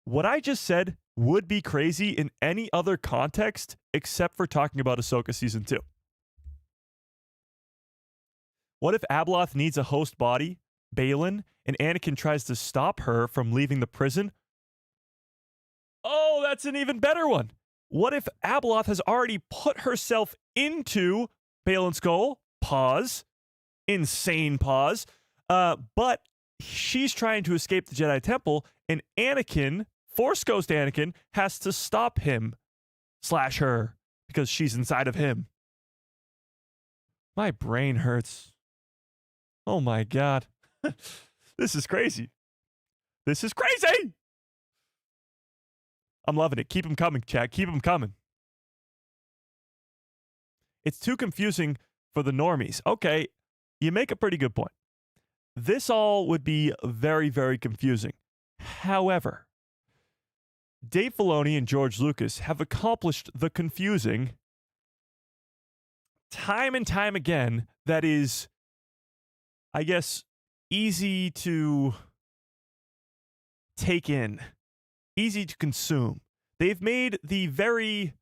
What I just said would be crazy in any other context except for talking about Ahsoka Season 2. What if Abeloth needs a host body, Baylan, and Anakin tries to stop her from leaving the prison? Oh, that's an even better one. What if Abeloth has already put herself into Baylan's skull? Pause. Insane pause. But she's trying to escape the Jedi Temple, and Anakin, Force Ghost Anakin, has to stop him / her because she's inside of him. My brain hurts. Oh my God. This is crazy. This is crazy. I'm loving it. Keep them coming, Chad. Keep them coming. It's too confusing for the normies. Okay, you make a pretty good point. This all would be very, very confusing. However, Dave Filoni and George Lucas have accomplished the confusing time and time again that is, I guess, easy to take in, easy to consume. They've made the very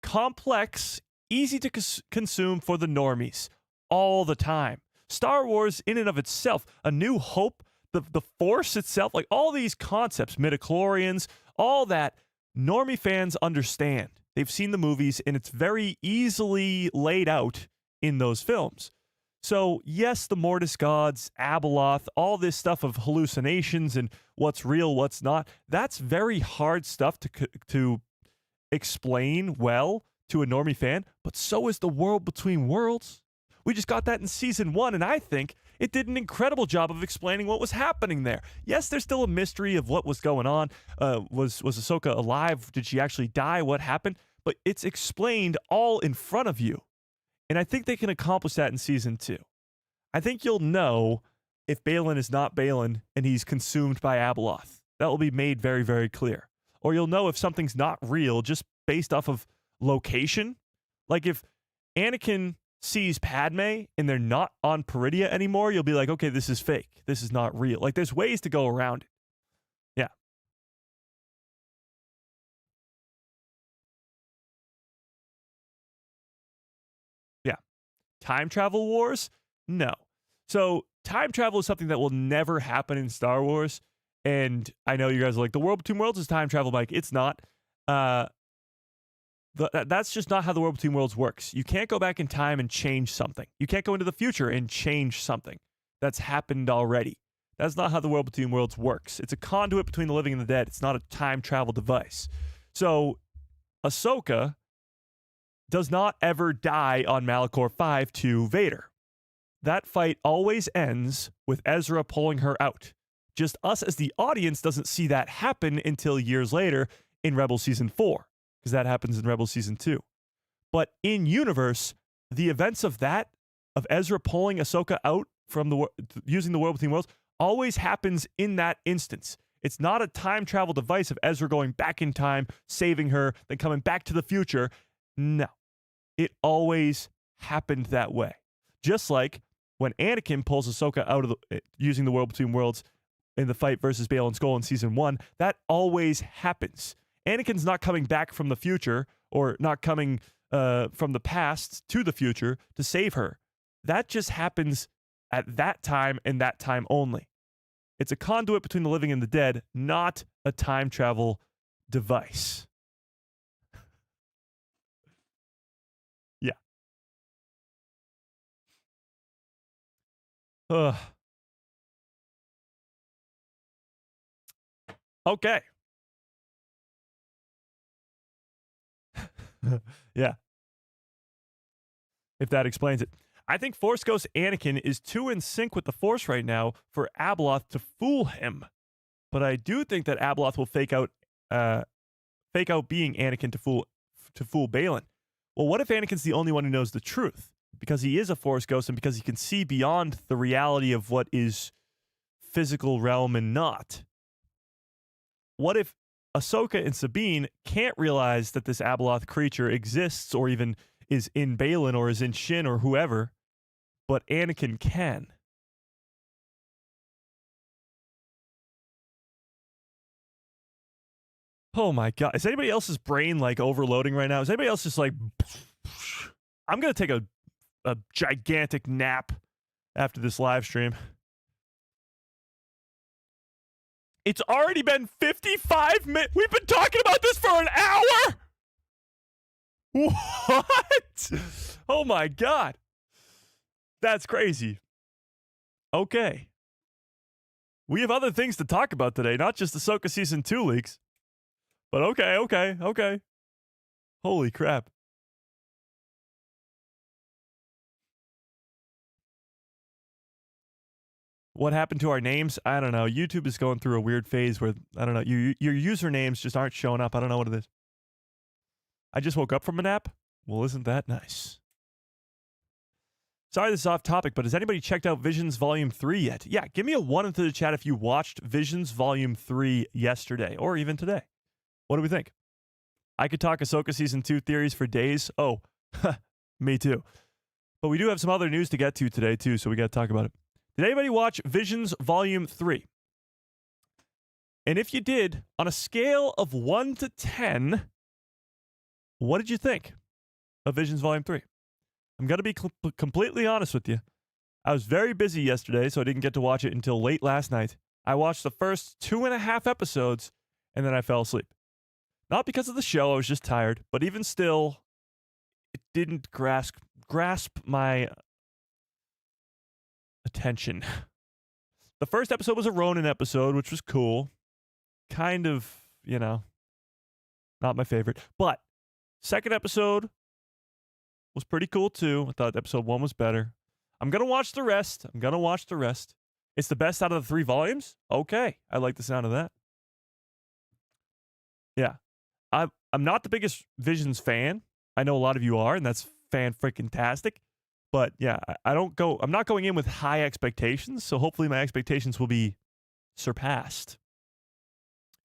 complex easy to consume for the normies all the time. Star Wars in and of itself, A New Hope, the Force itself, like all these concepts, midichlorians, all that, normie fans understand. They've seen the movies, and it's very easily laid out in those films. So, yes, the Mortis gods, Abeloth, all this stuff of hallucinations and what's real, what's not, that's very hard stuff to explain well to a normie fan, but so is the world between worlds. We just got that in season 1, and I think it did an incredible job of explaining what was happening there. Yes, there's still a mystery of what was going on. Was Ahsoka alive? Did she actually die? What happened? But it's explained all in front of you. And I think they can accomplish that in season 2. I think you'll know if Baylan is not Baylan and he's consumed by Abeloth. That will be made very, very clear. Or you'll know if something's not real just based off of location. Like if Anakin sees Padme and they're not on Peridia anymore, you'll be like, okay, this is fake. This is not real. Like there's ways to go around it. Yeah. Yeah. Time travel wars? No. So time travel is something that will never happen in Star Wars. And I know you guys are like, the world between worlds is time travel, Mike. It's not. That's just not how the world between worlds works. You can't go back in time and change something. You can't go into the future and change something that's happened already. That's not how the world between worlds works. It's a conduit between the living and the dead. It's not a time travel device. So Ahsoka does not ever die on Malachor 5 to Vader. That fight always ends with Ezra pulling her out. Just us as the audience doesn't see that happen until years later in Rebel Season 4. Because that happens in Rebel Season 2. But in universe, the events of that, of Ezra pulling Ahsoka out from using the world between worlds, always happens in that instance. It's not a time travel device of Ezra going back in time, saving her, then coming back to the future. No. It always happened that way. Just like when Anakin pulls Ahsoka out of using the world between worlds in the fight versus Baylan Skoll in Season 1, that always happens. Anakin's not coming back from the future or not coming from the past to the future to save her. That just happens at that time and that time only. It's a conduit between the living and the dead, not a time travel device. Yeah. Ugh. Okay. Yeah. If that explains it. I think Force Ghost Anakin is too in sync with the Force right now for Abeloth to fool him. But I do think that Abeloth will fake out being Anakin to fool Baylan. Well, what if Anakin's the only one who knows the truth? Because he is a Force Ghost and because he can see beyond the reality of what is physical realm and not. What if Ahsoka and Sabine can't realize that this Abeloth creature exists or even is in Baylan or is in Shin or whoever, but Anakin can? Oh my God. Is anybody else's brain like overloading right now? Is anybody else just like, I'm going to take a gigantic nap after this live stream. It's already been 55 minutes. We've been talking about this for an hour. What? Oh my God. That's crazy. Okay. We have other things to talk about today, not just Ahsoka Season 2 leaks. But okay. Holy crap. What happened to our names? I don't know. YouTube is going through a weird phase where, I don't know, your usernames just aren't showing up. I don't know what it is. I just woke up from a nap? Well, isn't that nice? Sorry this is off topic, but has anybody checked out Visions Volume 3 yet? Yeah, give me a 1 into the chat if you watched Visions Volume 3 yesterday or even today. What do we think? I could talk Ahsoka Season 2 theories for days. Oh, me too. But we do have some other news to get to today too, so we got to talk about it. Did anybody watch Visions Volume 3? And if you did, on a scale of 1 to 10, what did you think of Visions Volume 3? I'm going to be completely honest with you. I was very busy yesterday, so I didn't get to watch it until late last night. I watched the first 2.5 episodes, and then I fell asleep. Not because of the show, I was just tired, but even still, it didn't grasp my attention. The first episode was a Ronin episode, which was cool. Kind of, not my favorite. But second episode was pretty cool too. I thought episode 1 was better. I'm going to watch the rest. It's the best out of the 3 volumes? Okay. I like the sound of that. Yeah. I'm not the biggest Visions fan. I know a lot of you are, and that's fan-freaking-tastic. But yeah, I'm not going in with high expectations, so hopefully my expectations will be surpassed.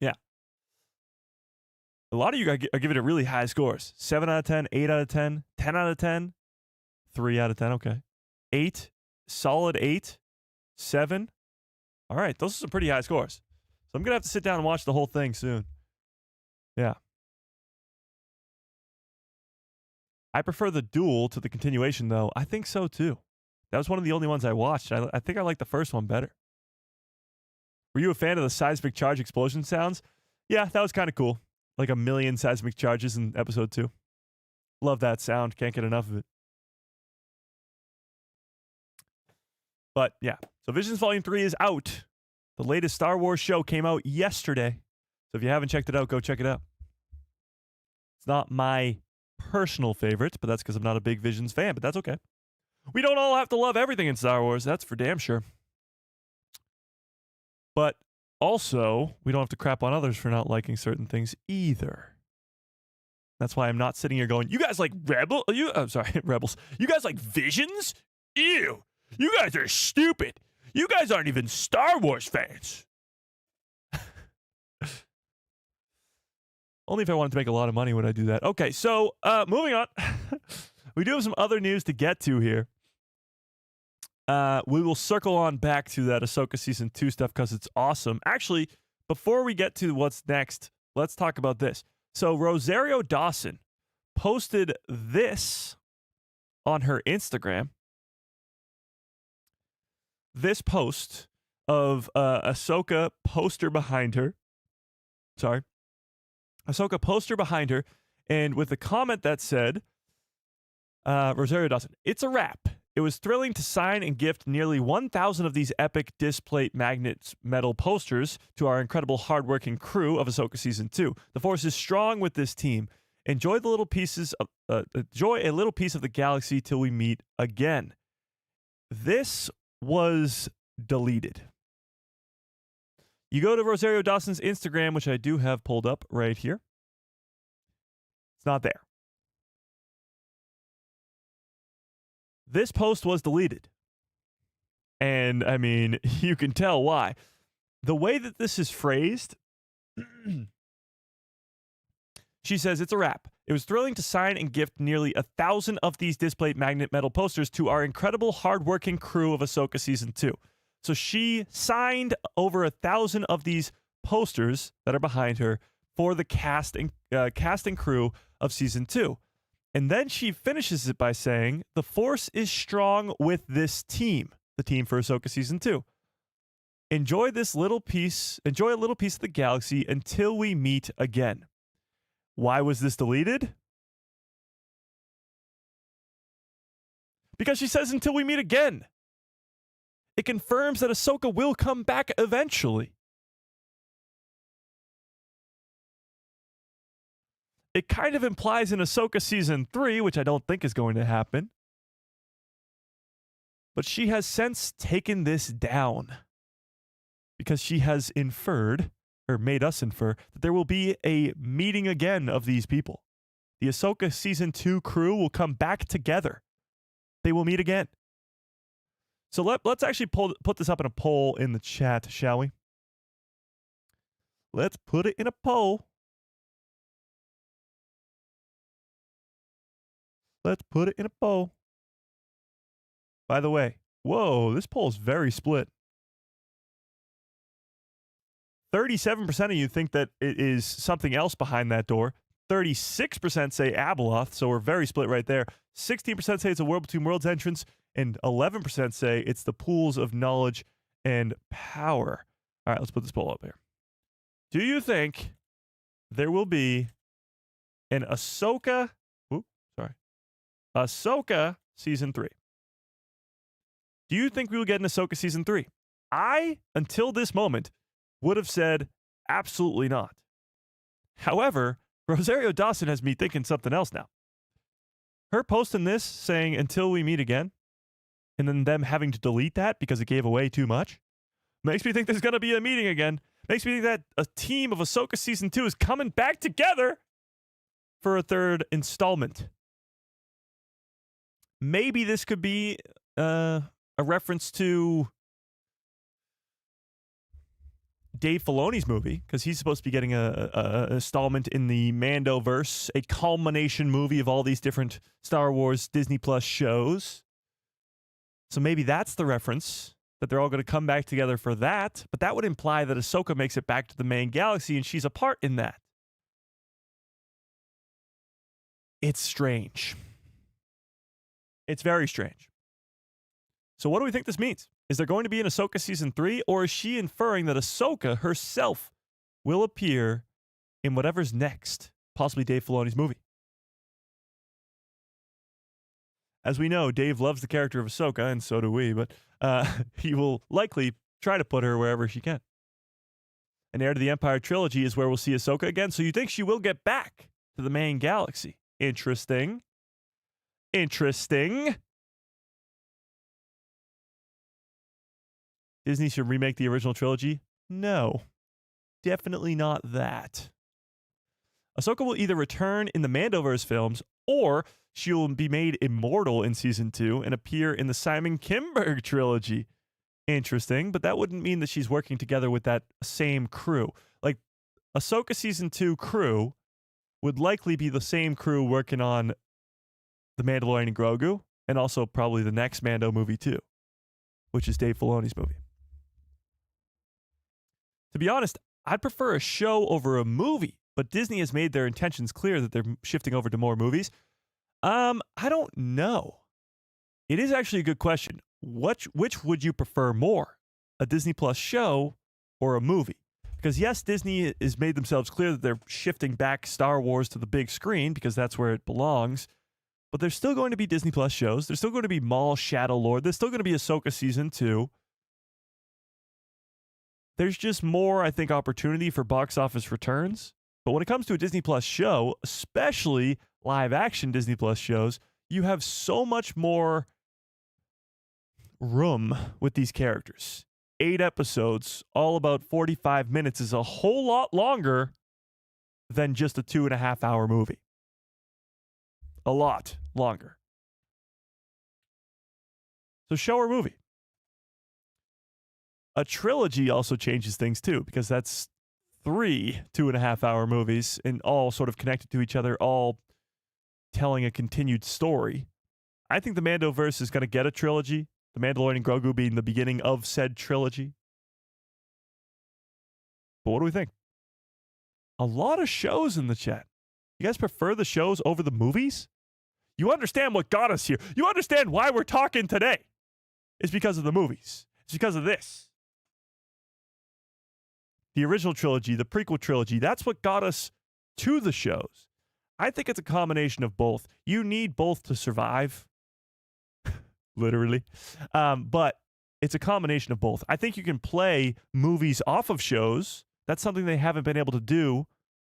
Yeah. A lot of you are giving it really high scores. 7 out of 10, 8 out of 10, 10 out of 10, 3 out of 10, okay. 8, solid 8, 7. All right, those are some pretty high scores. So I'm going to have to sit down and watch the whole thing soon. Yeah. I prefer the duel to the continuation, though. I think so, too. That was one of the only ones I watched. I think I like the first one better. Were you a fan of the seismic charge explosion sounds? Yeah, that was kind of cool. Like a million seismic charges in episode 2. Love that sound. Can't get enough of it. But yeah, so Visions Volume 3 is out. The latest Star Wars show came out yesterday. So if you haven't checked it out, go check it out. It's not my personal favorite, but that's because I'm not a big Visions fan, but that's okay. We don't all have to love everything in Star Wars. That's for damn sure. But also, we don't have to crap on others for not liking certain things either. That's why I'm not sitting here going, you guys like Rebels? You guys like Visions? Ew. You guys are stupid. You guys aren't even Star Wars fans. Only if I wanted to make a lot of money would I do that. Okay, so moving on. We do have some other news to get to here. We will circle on back to that Ahsoka Season 2 stuff because it's awesome. Actually, before we get to what's next, let's talk about this. So Rosario Dawson posted this on her Instagram. This post of Ahsoka poster behind her. Sorry. Ahsoka poster behind her, and with a comment that said, Rosario Dawson, it's a wrap. It was thrilling to sign and gift nearly 1,000 of these epic displate magnets metal posters to our incredible hardworking crew of Ahsoka Season 2. The Force is strong with this team. Enjoy a little piece of the galaxy till we meet again. This was deleted. You go to Rosario Dawson's Instagram, which I do have pulled up right here. It's not there. This post was deleted. And, I mean, you can tell why. The way that this is phrased, she says, it's a wrap. It was thrilling to sign and gift nearly 1,000 of these displate magnet metal posters to our incredible hardworking crew of Ahsoka Season 2. So she signed over 1,000 of these posters that are behind her for the cast and crew of season 2. And then she finishes it by saying, "The Force is strong with this team," the team for Ahsoka season 2. Enjoy a little piece of the galaxy until we meet again." Why was this deleted? Because she says until we meet again. It confirms that Ahsoka will come back eventually. It kind of implies in Ahsoka season 3, which I don't think is going to happen. But she has since taken this down because she has inferred, or made us infer, that there will be a meeting again of these people. The Ahsoka season 2 crew will come back together. They will meet again. So let's actually put this up in a poll in the chat, shall we? Let's put it in a poll. Let's put it in a poll. By the way, whoa, this poll is very split. 37% of you think that it is something else behind that door. 36% say Abeloth, so we're very split right there. 16% say it's a World Between Worlds entrance, and 11% say it's the pools of knowledge and power. All right, let's put this poll up here. Do you think there will be an Ahsoka season 3? Do you think we will get an Ahsoka season 3? I, until this moment, would have said absolutely not. However, Rosario Dawson has me thinking something else now. Her posting this saying until we meet again, and then them having to delete that because it gave away too much, makes me think there's going to be a meeting again. Makes me think that a team of Ahsoka season 2 is coming back together for a third installment. Maybe this could be a reference to Dave Filoni's movie, because he's supposed to be getting an installment in the Mandoverse, a culmination movie of all these different Star Wars Disney Plus shows. So maybe that's the reference, that they're all going to come back together for that, but that would imply that Ahsoka makes it back to the main galaxy and she's a part in that. It's strange. It's very strange. So what do we think this means? Is there going to be an Ahsoka season 3, or is she inferring that Ahsoka herself will appear in whatever's next, possibly Dave Filoni's movie? As we know, Dave loves the character of Ahsoka, and so do we, but he will likely try to put her wherever she can. An Heir to the Empire trilogy is where we'll see Ahsoka again, so you think she will get back to the main galaxy. Interesting. Interesting. Disney should remake the original trilogy? No. Definitely not that. Ahsoka will either return in the Mandoverse films, or she will be made immortal in season 2 and appear in the Simon Kinberg trilogy. Interesting, but that wouldn't mean that she's working together with that same crew. Like, Ahsoka season 2 crew would likely be the same crew working on The Mandalorian and Grogu, and also probably the next Mando movie too, which is Dave Filoni's movie. To be honest, I'd prefer a show over a movie, but Disney has made their intentions clear that they're shifting over to more movies. I don't know. It is actually a good question. Which would you prefer more, a Disney Plus show or a movie? Because yes, Disney has made themselves clear that they're shifting back Star Wars to the big screen because that's where it belongs. But there's still going to be Disney Plus shows. There's still going to be Maul Shadow Lord. There's still going to be Ahsoka season 2. There's just more, I think, opportunity for box office returns. But when it comes to a Disney Plus show, especially live action Disney Plus shows, you have so much more room with these characters. 8 episodes, all about 45 minutes, is a whole lot longer than just a 2.5-hour movie. A lot longer. So show or movie? A trilogy also changes things too, because that's 3 2.5-hour movies and all sort of connected to each other, all telling a continued story. I think the Mandoverse is going to get a trilogy, the Mandalorian and Grogu being the beginning of said trilogy. But what do we think? A lot of shows in the chat. You guys prefer the shows over the movies? You understand what got us here. You understand why we're talking today. It's because of the movies. It's because of this. The original trilogy, the prequel trilogy, that's what got us to the shows. I think it's a combination of both. You need both to survive. Literally. But it's a combination of both. I think you can play movies off of shows. That's something they haven't been able to do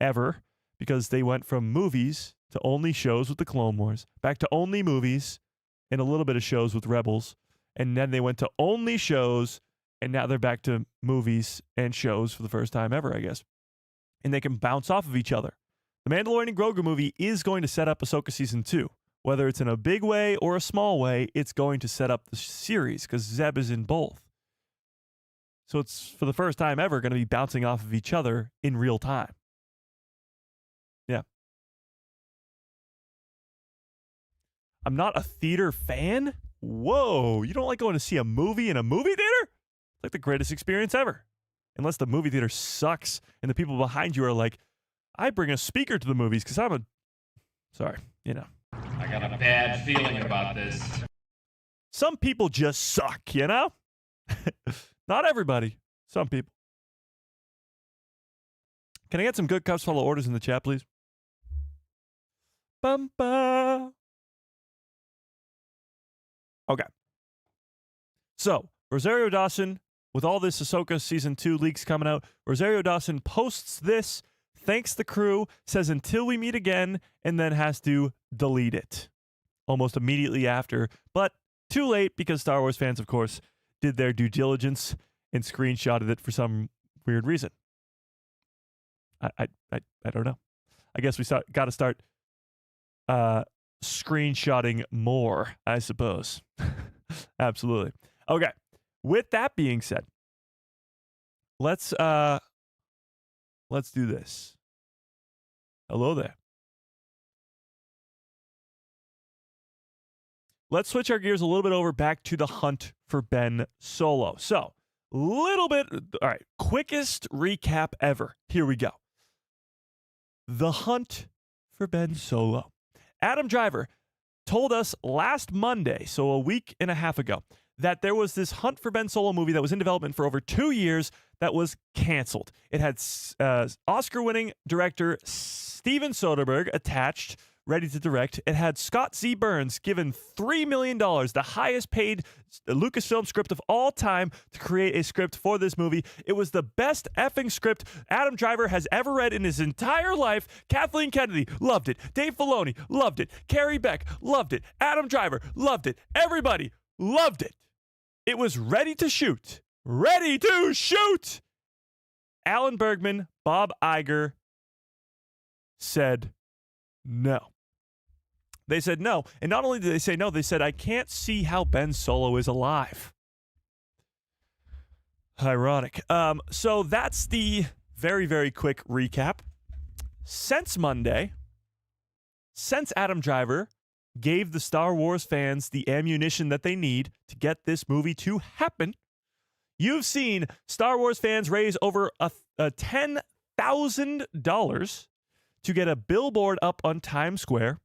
ever because they went from movies to only shows with the Clone Wars, back to only movies and a little bit of shows with Rebels, and then they went to only shows, and now they're back to movies and shows for the first time ever, I guess. And they can bounce off of each other. The Mandalorian and Grogu movie is going to set up Ahsoka Season 2. Whether it's in a big way or a small way, it's going to set up the series because Zeb is in both. So it's, for the first time ever, going to be bouncing off of each other in real time. Yeah. I'm not a theater fan? Whoa, you don't like going to see a movie in a movie theater? It's like the greatest experience ever. Unless the movie theater sucks and the people behind you are like, I bring a speaker to the movies because I'm a... Sorry, you know. I got a bad feeling about this. Some people just suck, you know? Not everybody. Some people. Can I get some good cups full of orders in the chat, please? Bum-ba. Okay. So, Rosario Dawson, with all this Ahsoka Season 2 leaks coming out, Rosario Dawson posts this, thanks the crew, says until we meet again, and then has to delete it almost immediately after. But too late because Star Wars fans, of course, did their due diligence and screenshotted it for some weird reason. I don't know. I guess we got to start screenshotting more, I suppose. Absolutely. Okay. With that being said, let's do this. Hello there. Let's switch our gears a little bit over back to the hunt for Ben Solo. So, little bit, all right, quickest recap ever. Here we go. The hunt for Ben Solo. Adam Driver told us last Monday, so a week and a half ago, that there was this Hunt for Ben Solo movie that was in development for over 2 years that was canceled. It had Oscar-winning director Steven Soderbergh attached, ready to direct. It had Scott Z. Burns given $3 million, the highest paid Lucasfilm script of all time, to create a script for this movie. It was the best effing script Adam Driver has ever read in his entire life. Kathleen Kennedy loved it. Dave Filoni loved it. Carrie Beck loved it. Adam Driver loved it. Everybody loved it. It was ready to shoot. Ready to shoot! Alan Bergman, Bob Iger said no. They said no. And not only did they say no, they said, I can't see how Ben Solo is alive. Ironic. So that's the very, very quick recap. Since Monday, since Adam Driver gave the Star Wars fans the ammunition that they need to get this movie to happen, you've seen Star Wars fans raise over $10,000 to get a billboard up on Times Square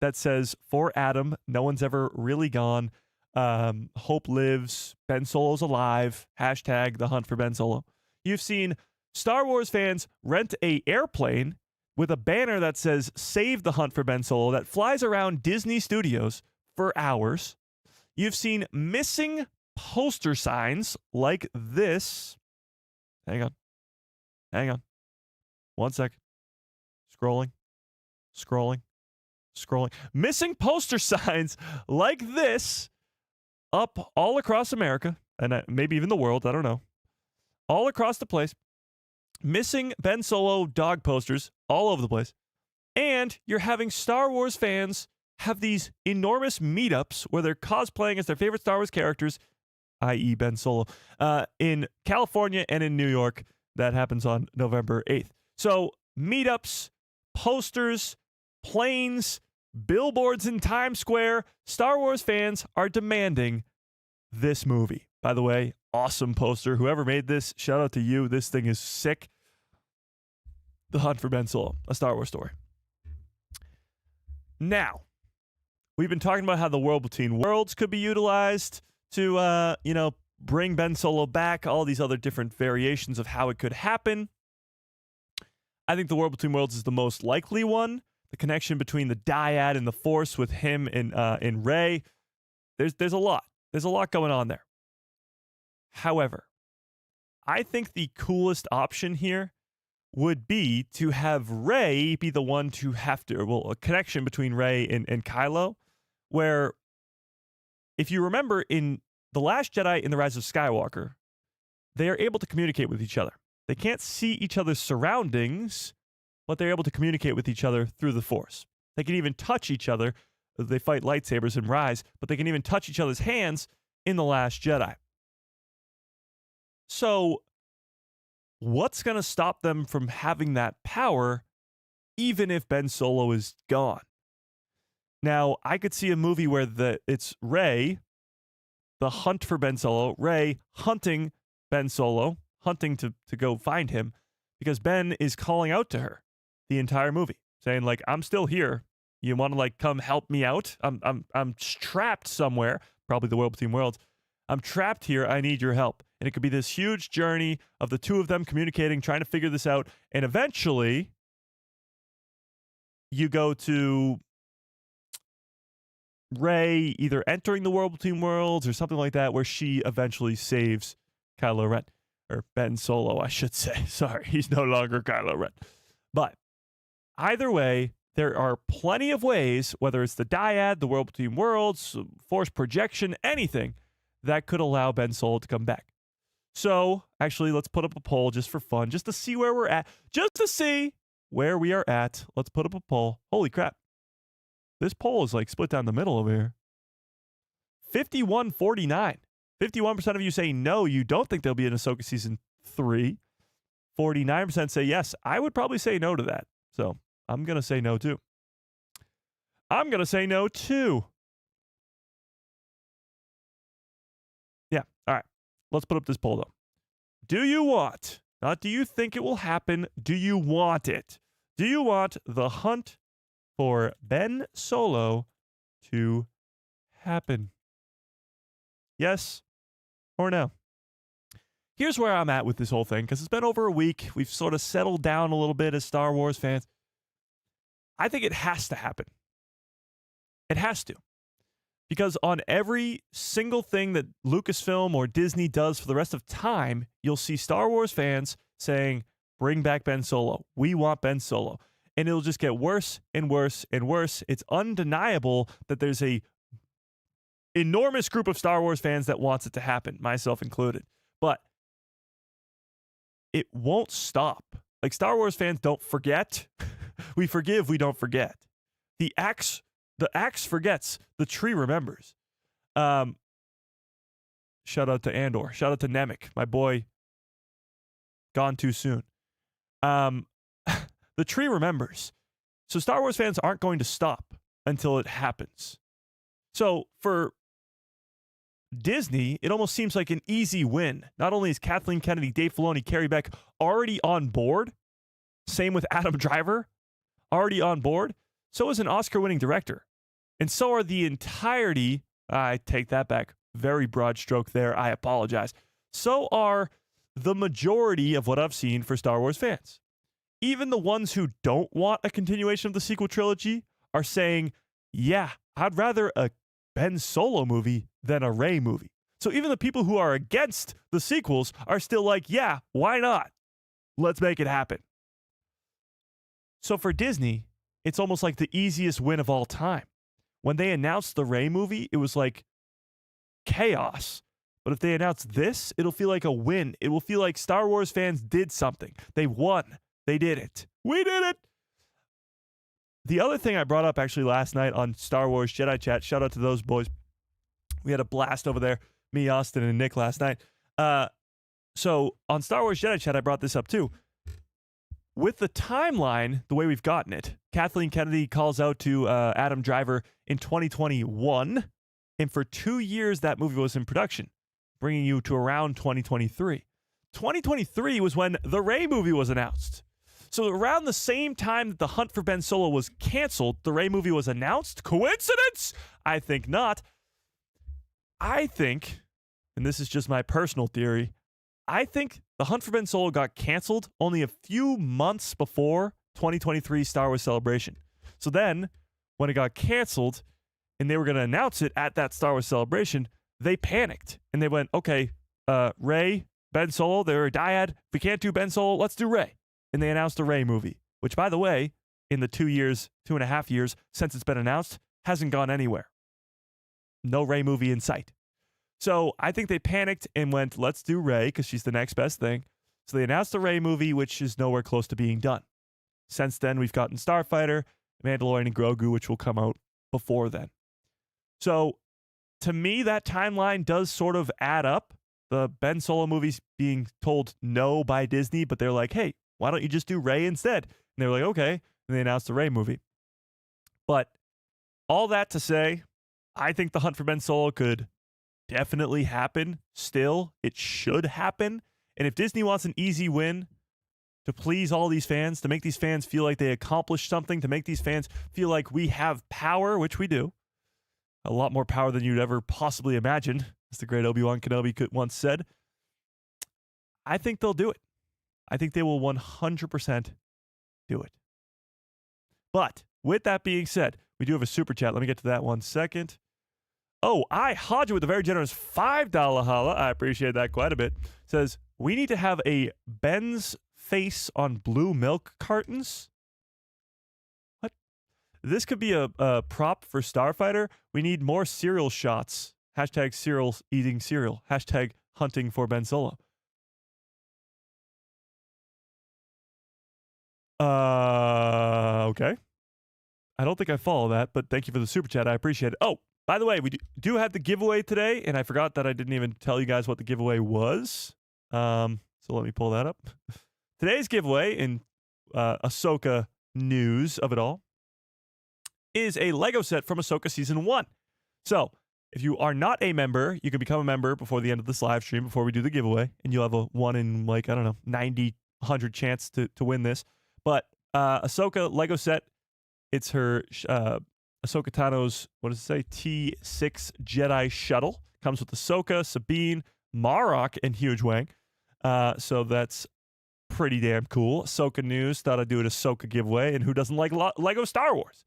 that says, for Adam, no one's ever really gone. Hope lives. Ben Solo's alive. Hashtag the hunt for Ben Solo. You've seen Star Wars fans rent an airplane with a banner that says, save the hunt for Ben Solo, that flies around Disney Studios for hours. You've seen missing poster signs like this. Hang on. 1 second. Scrolling. Missing poster signs like this up all across America, and maybe even the world, I don't know. All across the place. Missing Ben Solo dog posters all over the place. And you're having Star Wars fans have these enormous meetups where they're cosplaying as their favorite Star Wars characters, i.e. Ben Solo, in California and in New York. That happens on November 8th. So meetups, posters, planes, billboards in Times Square. Star Wars fans are demanding this movie. By the way, awesome poster. Whoever made this, shout out to you. This thing is sick. The Hunt for Ben Solo, a Star Wars story. Now, we've been talking about how the world between worlds could be utilized to, bring Ben Solo back, all these other different variations of how it could happen. I think the world between worlds is the most likely one. The connection between the dyad and the Force with him and Rey. There's a lot. There's a lot going on there. However, I think the coolest option here would be to have Rey be the one to have to, a connection between Rey and Kylo, where, if you remember, in The Last Jedi and The Rise of Skywalker, they are able to communicate with each other. They can't see each other's surroundings, but they're able to communicate with each other through the Force. They can even touch each other. They fight lightsabers in Rise, but they can even touch each other's hands in The Last Jedi. So, what's going to stop them from having that power, even if Ben Solo is gone? Now, I could see a movie where it's Rey, the hunt for Ben Solo, Rey hunting Ben Solo, hunting to go find him, because Ben is calling out to her the entire movie, saying, like, I'm still here. You want to, like, come help me out? I'm trapped somewhere, probably the world between worlds. I'm trapped here. I need your help. And it could be this huge journey of the two of them communicating, trying to figure this out. And eventually, you go to Rey either entering the world between worlds or something like that, where she eventually saves Kylo Ren. Or Ben Solo, I should say. Sorry, he's no longer Kylo Ren. But either way, there are plenty of ways, whether it's the dyad, the world between worlds, Force projection, anything, that could allow Ben Solo to come back. So, actually, let's put up a poll just for fun, just to see where we're at. Just to see where we are at. Let's put up a poll. Holy crap. This poll is like split down the middle over here. 51-49. 51% of you say no, you don't think there'll be an Ahsoka season 3. 49% say yes. I would probably say no to that. So, I'm going to say no too. I'm going to say no too. Yeah, all right. Let's put up this poll, though. Do you want, not do you think it will happen, do you want it? Do you want the hunt for Ben Solo to happen? Yes or no? Here's where I'm at with this whole thing, because it's been over a week. We've sort of settled down a little bit as Star Wars fans. I think it has to happen. It has to. Because on every single thing that Lucasfilm or Disney does for the rest of time, you'll see Star Wars fans saying, bring back Ben Solo. We want Ben Solo. And it'll just get worse and worse and worse. It's undeniable that there's a enormous group of Star Wars fans that wants it to happen, myself included. But it won't stop. Like, Star Wars fans don't forget. We forgive, we don't forget. The axe forgets, the tree remembers. Shout out to Andor. Shout out to Nemec, my boy. Gone too soon. The tree remembers. So Star Wars fans aren't going to stop until it happens. So for Disney, it almost seems like an easy win. Not only is Kathleen Kennedy, Dave Filoni, Carrie Beck already on board, same with Adam Driver, already on board, so is an Oscar-winning director. And so are the entirety, I take that back, very broad stroke there, I apologize. So are the majority of what I've seen for Star Wars fans. Even the ones who don't want a continuation of the sequel trilogy are saying, yeah, I'd rather a Ben Solo movie than a Rey movie. So even the people who are against the sequels are still like, yeah, why not? Let's make it happen. So for Disney, it's almost like the easiest win of all time. When they announced the Rey movie, it was like chaos. But if they announce this, it'll feel like a win. It will feel like Star Wars fans did something. They won. They did it. We did it. The other thing I brought up actually last night on Star Wars Jedi Chat, shout out to those boys. We had a blast over there, me, Austin, and Nick last night. So on Star Wars Jedi Chat, I brought this up too. With the timeline, the way we've gotten it, Kathleen Kennedy calls out to Adam Driver in 2021, and for 2 years that movie was in production, bringing you to around 2023. 2023 was when the Rey movie was announced. So around the same time that The Hunt for Ben Solo was canceled, the Rey movie was announced. Coincidence? I think not. I think, and this is just my personal theory, I think The Hunt for Ben Solo got canceled only a few months before 2023 Star Wars Celebration. So then, when it got canceled and they were going to announce it at that Star Wars Celebration, they panicked and they went, okay, Rey, Ben Solo, they're a dyad. If we can't do Ben Solo, let's do Rey. And they announced a Rey movie, which, by the way, in the 2.5 years since it's been announced, hasn't gone anywhere. No Rey movie in sight. So I think they panicked and went, let's do Rey because she's the next best thing. So they announced the Rey movie, which is nowhere close to being done. Since then, we've gotten Starfighter, Mandalorian and Grogu, which will come out before then. So to me, that timeline does sort of add up. The Ben Solo movies being told no by Disney, but they're like, hey, why don't you just do Rey instead? And they were like, okay. And they announced the Rey movie. But all that to say, I think The Hunt for Ben Solo could definitely happen still. It should happen. And if Disney wants an easy win to please all these fans, to make these fans feel like they accomplished something, to make these fans feel like we have power, which we do, a lot more power than you'd ever possibly imagine, as the great Obi-Wan Kenobi once said, I think they'll do it. I think they will 100% do it. But with that being said, we do have a super chat. Let me get to that 1 second. Oh, I Hodge with a very generous $5 holla. I appreciate that quite a bit. Says, we need to have a Ben's face on blue milk cartons. What? This could be a prop for Starfighter. We need more cereal shots. Hashtag cereal eating cereal. Hashtag hunting for Ben Solo. Okay. I don't think I follow that, but thank you for the super chat. I appreciate it. Oh, by the way, we do have the giveaway today, and I forgot that I didn't even tell you guys what the giveaway was. So let me pull that up. Today's giveaway in Ahsoka news of it all is a Lego set from Ahsoka Season 1. So if you are not a member, you can become a member before the end of this live stream, before we do the giveaway, and you'll have a 1 in, 90, 100 chance to win this. But Ahsoka Lego set, it's her Ahsoka Tano's, what does it say? T6 Jedi shuttle. Comes with Ahsoka, Sabine, Marok, and Huge Wang. So that's pretty damn cool. Ahsoka news. Thought I'd do an Ahsoka giveaway. And who doesn't like Lego Star Wars?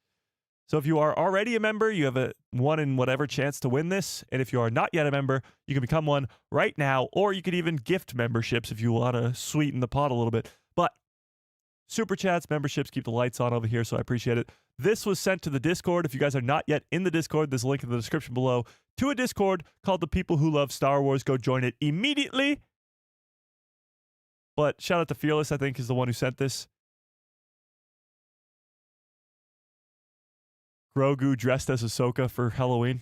So if you are already a member, you have a 1 in whatever chance to win this. And if you are not yet a member, you can become one right now. Or you could even gift memberships if you want to sweeten the pot a little bit. But super chats, memberships, keep the lights on over here, so I appreciate it. This was sent to the Discord. If you guys are not yet in the Discord, there's a link in the description below to a Discord called The People Who Love Star Wars. Go join it immediately. But shout out to Fearless, I think, is the one who sent this. Grogu dressed as Ahsoka for Halloween.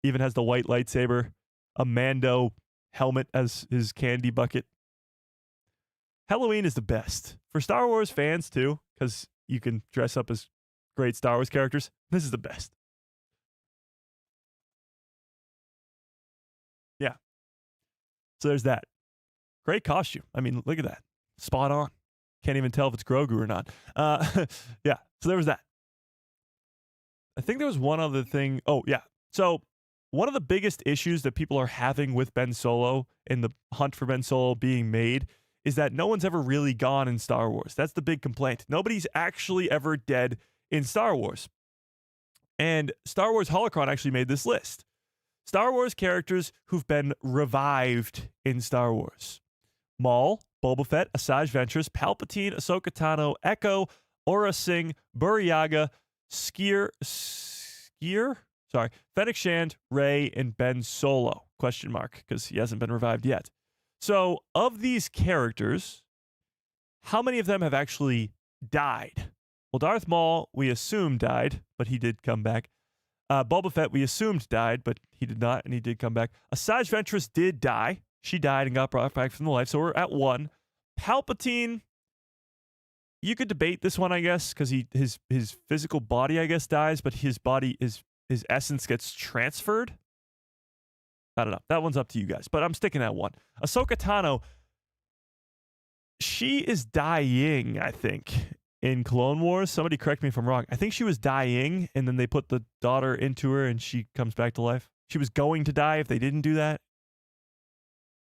Even has the white lightsaber. A Mando helmet as his candy bucket. Halloween is the best. For Star Wars fans, too, because you can dress up as great Star Wars characters. This is the best. Yeah. So there's that. Great costume. I mean, look at that. Spot on. Can't even tell if it's Grogu or not. Yeah. So there was that. I think there was one other thing. Oh, yeah. So one of the biggest issues that people are having with Ben Solo and the hunt for Ben Solo being made is that no one's ever really gone in Star Wars. That's the big complaint. Nobody's actually ever dead in Star Wars. And Star Wars Holocron actually made this list. Star Wars characters who've been revived in Star Wars. Maul, Boba Fett, Asajj Ventress, Palpatine, Ahsoka Tano, Echo, Aurra Sing, Burryaga, Fennec Shand, Rey, and Ben Solo, question mark, because he hasn't been revived yet. So, of these characters, how many of them have actually died? Well, Darth Maul, we assume died, but he did come back. Boba Fett, we assumed died, but he did not, and he did come back. Asajj Ventress did die. She died and got brought back from the life, so we're at 1. Palpatine, you could debate this one, I guess, because his physical body, I guess, dies, but his body, his essence gets transferred. I don't know. That one's up to you guys, but I'm sticking at 1. Ahsoka Tano, She is dying, I think, in Clone Wars. Somebody correct me if I'm wrong. I think she was dying, and then they put the daughter into her, and she comes back to life. She was going to die if they didn't do that.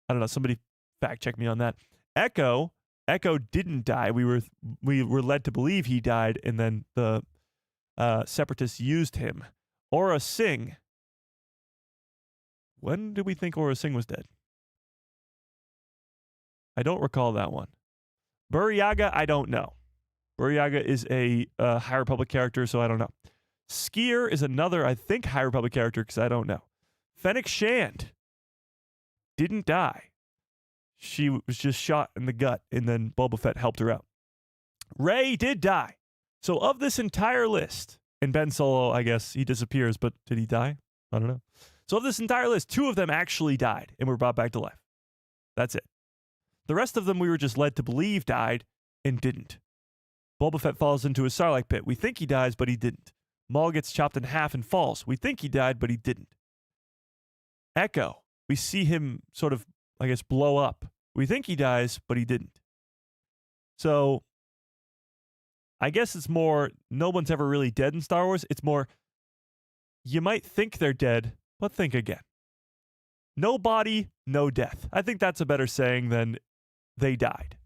I don't know. Somebody fact check me on that. Echo didn't die. We were led to believe he died, and then the Separatists used him. Aura Singh. When did we think Aura Singh was dead? I don't recall that one. Buryaga, I don't know. Buryaga is a High Republic character, so I don't know. Skier is another, I think, High Republic character, because I don't know. Fennec Shand didn't die. She was just shot in the gut, and then Boba Fett helped her out. Rey did die. So of this entire list, and Ben Solo, I guess, he disappears, but did he die? I don't know. So of this entire list, 2 of them actually died and were brought back to life. That's it. The rest of them we were just led to believe died and didn't. Boba Fett falls into a Sarlacc pit. We think he dies, but he didn't. Maul gets chopped in half and falls. We think he died, but he didn't. Echo, we see him sort of, I guess, blow up. We think he dies, but he didn't. So I guess it's more, no one's ever really dead in Star Wars. It's more, you might think they're dead, but think again. No body, no death. I think that's a better saying than they died.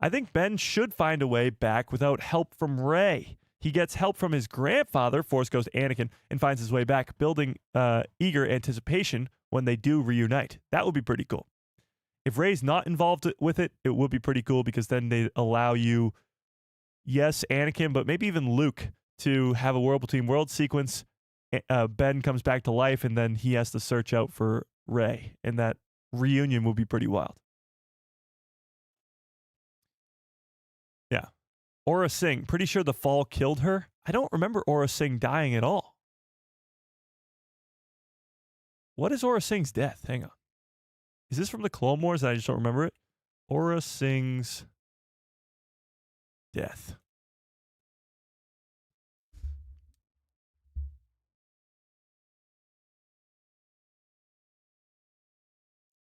I think Ben should find a way back without help from Rey. He gets help from his grandfather, Force Ghost Anakin, and finds his way back, building eager anticipation when they do reunite. That would be pretty cool. If Rey's not involved with it, it would be pretty cool, because then they allow you, yes, Anakin, but maybe even Luke, to have a World Between Worlds sequence. Ben comes back to life, and then he has to search out for Rey, and that reunion will be pretty wild. Yeah. Aura Singh, pretty sure the fall killed her. I don't remember Aura Singh dying at all. What is Aura Singh's death? Hang on. Is this from the Clone Wars? I just don't remember it. Aura Singh's death.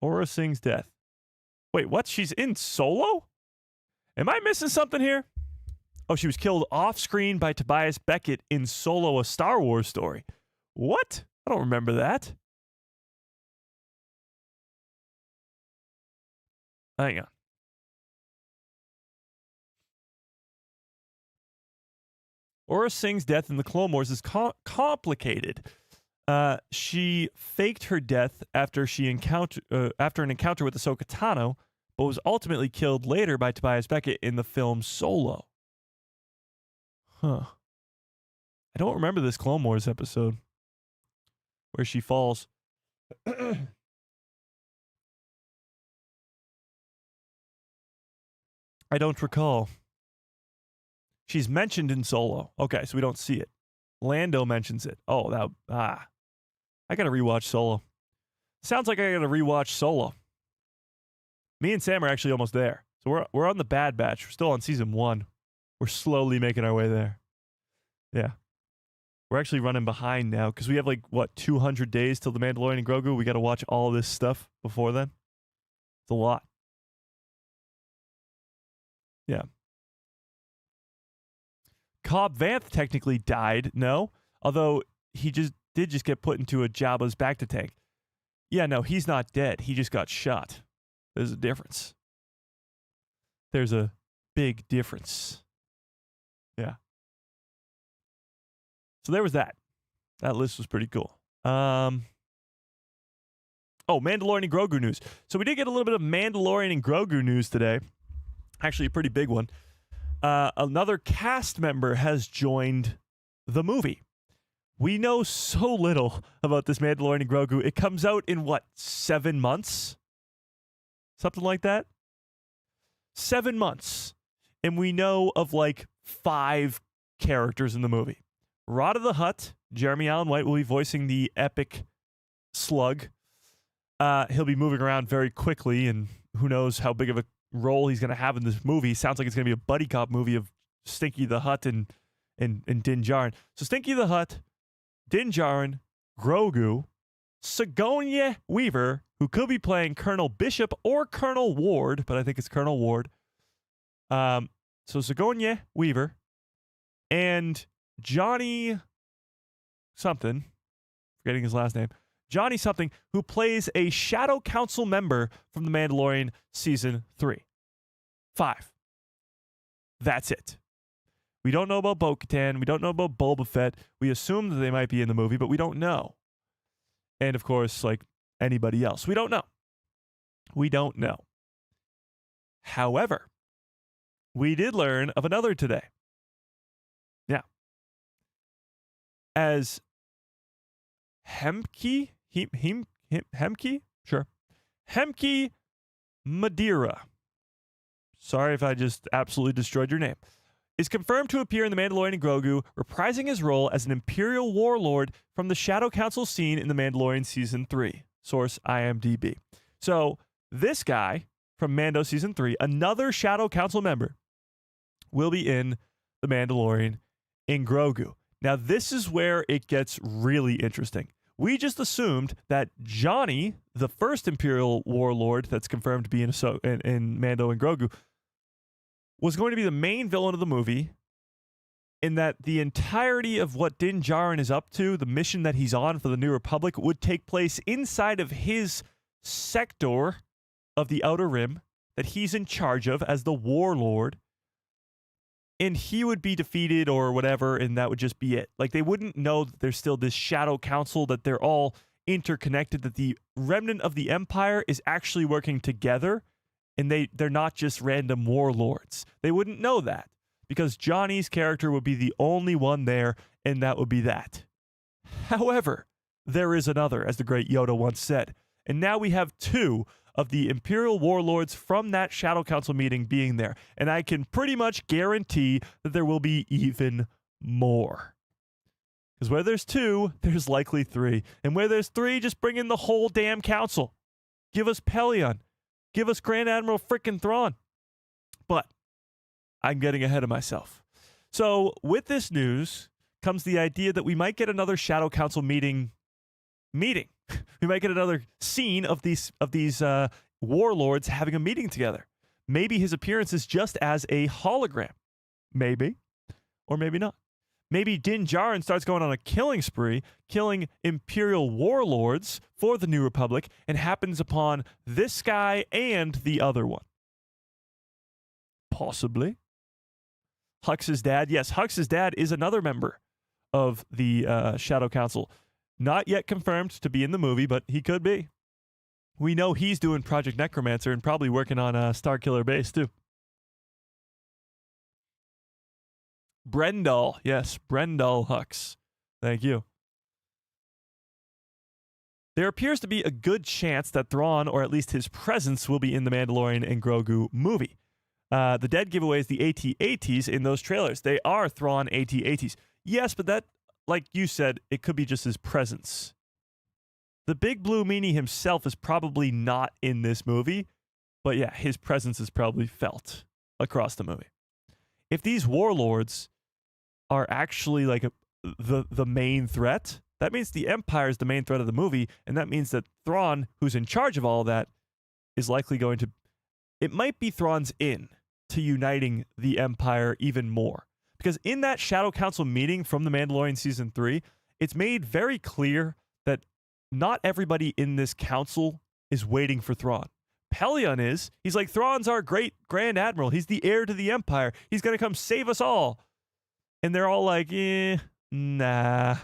Aura Singh's death. Wait, what? She's in Solo? Am I missing something here? Oh, she was killed off screen by Tobias Beckett in Solo, a Star Wars story. What? I don't remember that. Hang on. Aura Singh's death in the Clone Wars is complicated. She faked her death after an encounter with Ahsoka Tano, but was ultimately killed later by Tobias Beckett in the film Solo. Huh. I don't remember this Clone Wars episode where she falls. I don't recall. She's mentioned in Solo. Okay, so we don't see it. Lando mentions it. Oh, I gotta rewatch Solo. Sounds like I gotta rewatch Solo. Me and Sam are actually almost there. So we're on the Bad Batch. We're still on season 1. We're slowly making our way there. Yeah. We're actually running behind now because we have 200 days till the Mandalorian and Grogu. We got to watch all this stuff before then. It's a lot. Yeah. Cobb Vanth technically died, no? Although he did get put into a Jabba's Bacta tank. Yeah, no, he's not dead. He just got shot. There's a difference. There's a big difference. Yeah. So there was that. That list was pretty cool. Oh, Mandalorian and Grogu news. So we did get a little bit of Mandalorian and Grogu news today. Actually, a pretty big one. Another cast member has joined the movie. We know so little about this Mandalorian and Grogu. It comes out in, 7 months? Something like that? 7 months. And we know of, 5 characters in the movie. Rod of the Hutt, Jeremy Allen White, will be voicing the epic slug. He'll be moving around very quickly, and who knows how big of a role he's going to have in this movie. Sounds like it's going to be a buddy cop movie of Stinky the Hutt and Din Djarin. So Stinky the Hutt, Din Djarin, Grogu, Sigourney Weaver, who could be playing Colonel Bishop or Colonel Ward, but I think it's Colonel Ward. So Sigourney Weaver and Johnny something, forgetting his last name, Johnny something, who plays a Shadow Council member from The Mandalorian Season 3. 5. That's it. We don't know about Bo-Katan. We don't know about Boba Fett. We assume that they might be in the movie, but we don't know. And of course, like anybody else, we don't know. We don't know. However, we did learn of another today. Yeah. As Hemke? Hemke? Sure. Hemke Madeira. Sorry if I just absolutely destroyed your name. Is confirmed to appear in The Mandalorian and Grogu, reprising his role as an Imperial warlord from the Shadow Council scene in The Mandalorian Season 3. Source IMDb. So this guy from Mando Season 3, another Shadow Council member, will be in The Mandalorian and Grogu. Now this is where it gets really interesting. We just assumed that Johnny, the first Imperial warlord that's confirmed to be in Mando and Grogu, was going to be the main villain of the movie, in that the entirety of what Din Djarin is up to, the mission that he's on for the New Republic, would take place inside of his sector of the Outer Rim that he's in charge of as the warlord, and he would be defeated or whatever, and that would just be it. Like, they wouldn't know that there's still this Shadow Council, that they're all interconnected, that the remnant of the Empire is actually working together, and they're not just random warlords. They wouldn't know that, because Johnny's character would be the only one there, and that would be that. However, there is another, as the great Yoda once said, and now we have 2 of the Imperial warlords from that Shadow Council meeting being there, and I can pretty much guarantee that there will be even more. Because where there's 2, there's likely 3, and where there's 3, just bring in the whole damn council. Give us Pelion. Give us Grand Admiral frickin' Thrawn. But I'm getting ahead of myself. So with this news comes the idea that we might get another Shadow Council meeting. We might get another scene of these warlords having a meeting together. Maybe his appearance is just as a hologram. Maybe. Or maybe not. Maybe Din Djarin starts going on a killing spree, killing Imperial warlords for the New Republic, and happens upon this guy and the other one. Possibly. Hux's dad. Yes, Hux's dad is another member of the Shadow Council. Not yet confirmed to be in the movie, but he could be. We know he's doing Project Necromancer and probably working on Starkiller Base too. Brendol. Yes, Brendol Hux. Thank you. There appears to be a good chance that Thrawn, or at least his presence, will be in the Mandalorian and Grogu movie. The dead giveaways, the AT-ATs in those trailers. They are Thrawn AT-ATs. Yes, but that, like you said, it could be just his presence. The Big Blue Meanie himself is probably not in this movie, but yeah, his presence is probably felt across the movie. If these warlords are actually like the main threat, that means the Empire is the main threat of the movie, and that means that Thrawn, who's in charge of all of that, is likely going to... It might be Thrawn's in to uniting the Empire even more. Because in that Shadow Council meeting from The Mandalorian Season 3, it's made very clear that not everybody in this council is waiting for Thrawn. Pelion is. He's like, Thrawn's our great Grand Admiral. He's the heir to the Empire. He's going to come save us all. And they're all like, nah.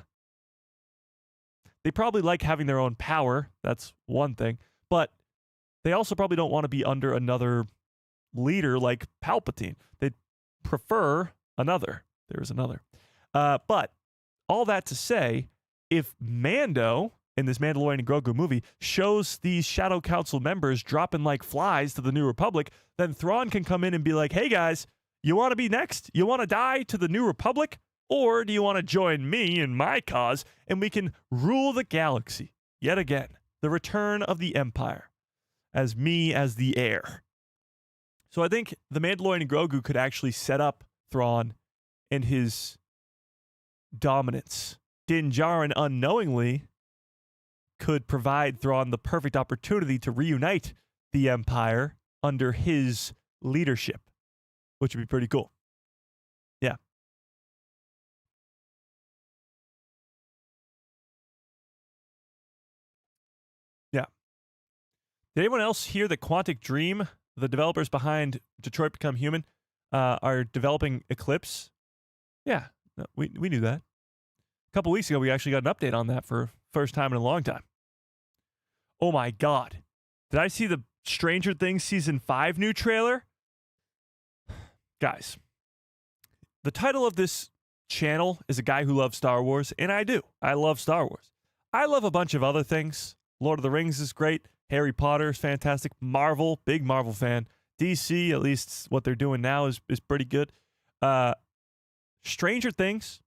They probably like having their own power. That's one thing. But they also probably don't want to be under another leader like Palpatine. They'd prefer another. There's another. But all that to say, if Mando in this Mandalorian and Grogu movie shows these Shadow Council members dropping like flies to the New Republic, then Thrawn can come in and be like, hey guys, you want to be next? You want to die to the New Republic? Or do you want to join me in my cause and we can rule the galaxy yet again? The return of the Empire as me as the heir. So I think the Mandalorian and Grogu could actually set up Thrawn and his dominance. Din Djarin unknowingly could provide Thrawn the perfect opportunity to reunite the Empire under his leadership, which would be pretty cool. Yeah. Yeah. Did anyone else hear that Quantic Dream, the developers behind Detroit Become Human, are developing Eclipse? Yeah, no, we knew that. A couple weeks ago, we actually got an update on that for first time in a long time. Oh my God. Did I see the Stranger Things Season 5 new trailer? Guys, the title of this channel is A Guy Who Loves Star Wars, and I do. I love Star Wars. I love a bunch of other things. Lord of the Rings is great. Harry Potter is fantastic. Marvel, big Marvel fan. DC, at least what they're doing now is pretty good. Stranger Things.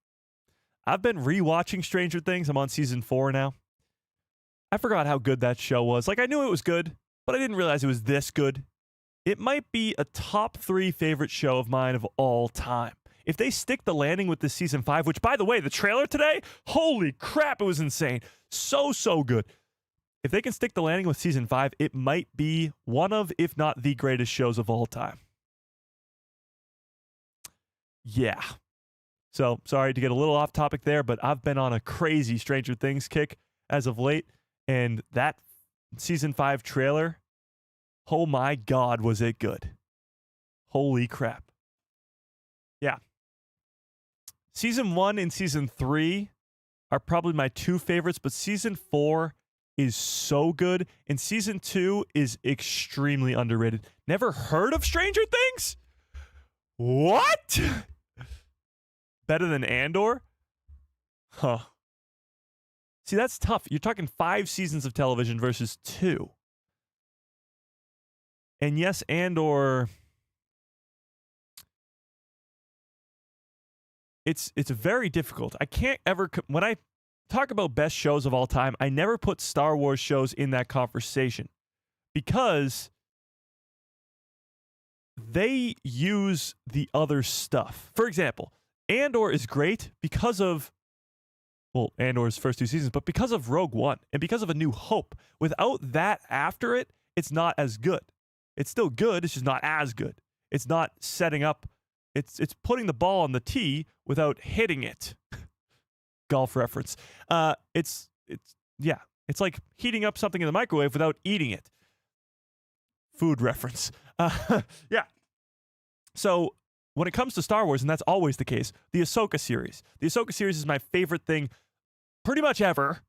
I've been rewatching Stranger Things. I'm on season 4 now. I forgot how good that show was. Like, I knew it was good, but I didn't realize it was this good. It might be a top 3 favorite show of mine of all time. If they stick the landing with this season 5, which, by the way, the trailer today, holy crap, it was insane. So good. If they can stick the landing with season 5, it might be one of, if not the greatest shows of all time. Yeah. So, sorry to get a little off topic there, but I've been on a crazy Stranger Things kick as of late, and that season 5 trailer, oh my God, was it good. Holy crap. Yeah. Season 1 and season 3 are probably my 2 favorites, but season 4 is so good, and season 2 is extremely underrated. Never heard of Stranger Things? What? Better than Andor? Huh. See, that's tough. You're talking 5 seasons of television versus 2. And yes, Andor, it's very difficult. I can't ever, when I talk about best shows of all time, I never put Star Wars shows in that conversation because they use the other stuff. For example, Andor is great because of, well, Andor's first 2 seasons, but because of Rogue One and because of A New Hope. Without that after it, it's not as good. It's still good, it's just not as good. It's not setting up, it's putting the ball on the tee without hitting it. Golf reference. It's like heating up something in the microwave without eating it. Food reference. Yeah. So when it comes to Star Wars, and that's always the case, the Ahsoka series. The Ahsoka series is my favorite thing pretty much ever,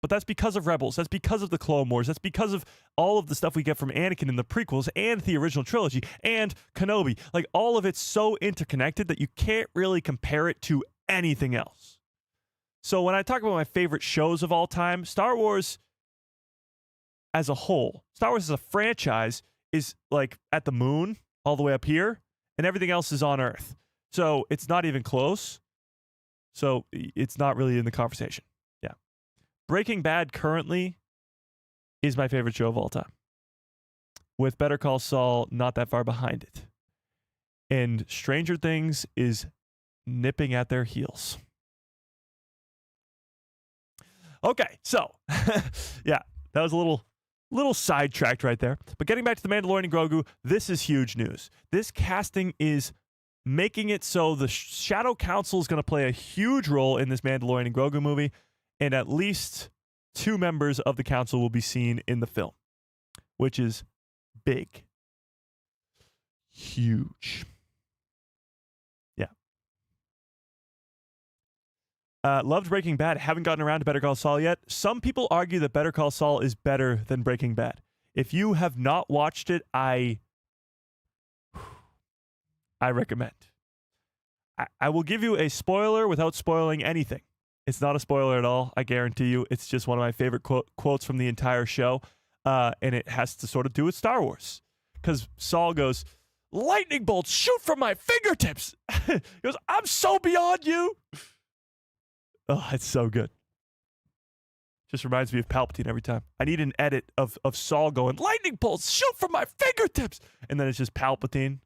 but that's because of Rebels. That's because of the Clone Wars. That's because of all of the stuff we get from Anakin in the prequels and the original trilogy and Kenobi. Like, all of it's so interconnected that you can't really compare it to anything else. So when I talk about my favorite shows of all time, Star Wars as a whole, Star Wars as a franchise is like at the moon, all the way up here, and everything else is on Earth. So it's not even close. So it's not really in the conversation. Yeah. Breaking Bad currently is my favorite show of all time, with Better Call Saul not that far behind it. And Stranger Things is nipping at their heels. Okay, so, yeah, that was a little sidetracked right there. But getting back to the Mandalorian and Grogu, this is huge news. This casting is making it so the Shadow Council is going to play a huge role in this Mandalorian and Grogu movie, and at least 2 members of the council will be seen in the film, which is big. Huge. Loved Breaking Bad. Haven't gotten around to Better Call Saul yet. Some people argue that Better Call Saul is better than Breaking Bad. If you have not watched it, I recommend. I will give you a spoiler without spoiling anything. It's not a spoiler at all, I guarantee you. It's just one of my favorite quotes from the entire show, and it has to sort of do with Star Wars. Because Saul goes, "Lightning bolts shoot from my fingertips." He goes, "I'm so beyond you." Oh, it's so good. Just reminds me of Palpatine every time. I need an edit of Saul going, "Lightning bolts shoot from my fingertips." And then it's just Palpatine.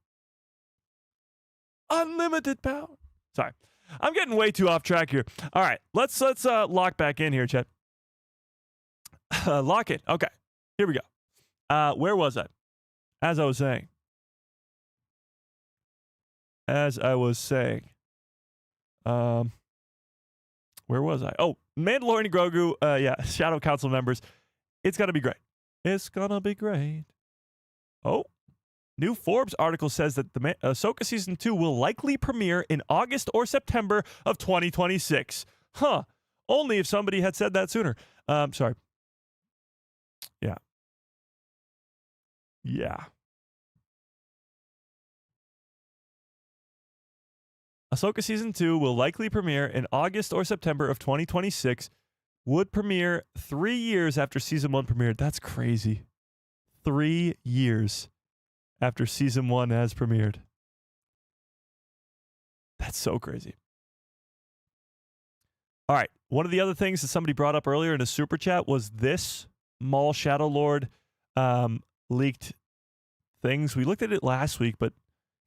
Unlimited power. Sorry. I'm getting way too off track here. All right, let's lock back in here, Chet. Lock in. Okay. Here we go. Where was I? As I was saying. Where was I? Oh, Mandalorian and Grogu. Yeah, Shadow Council members. It's gonna be great. It's gonna be great. Oh, new Forbes article says that the Ahsoka season 2 will likely premiere in August or September of 2026. Huh? Only if somebody had said that sooner. Sorry. Yeah. Yeah. Ahsoka season 2 will likely premiere in August or September of 2026. Would premiere 3 years after season 1 premiered. That's crazy. 3 years after season 1 has premiered. That's so crazy. All right. One of the other things that somebody brought up earlier in a super chat was this Maul Shadow Lord leaked things. We looked at it last week, but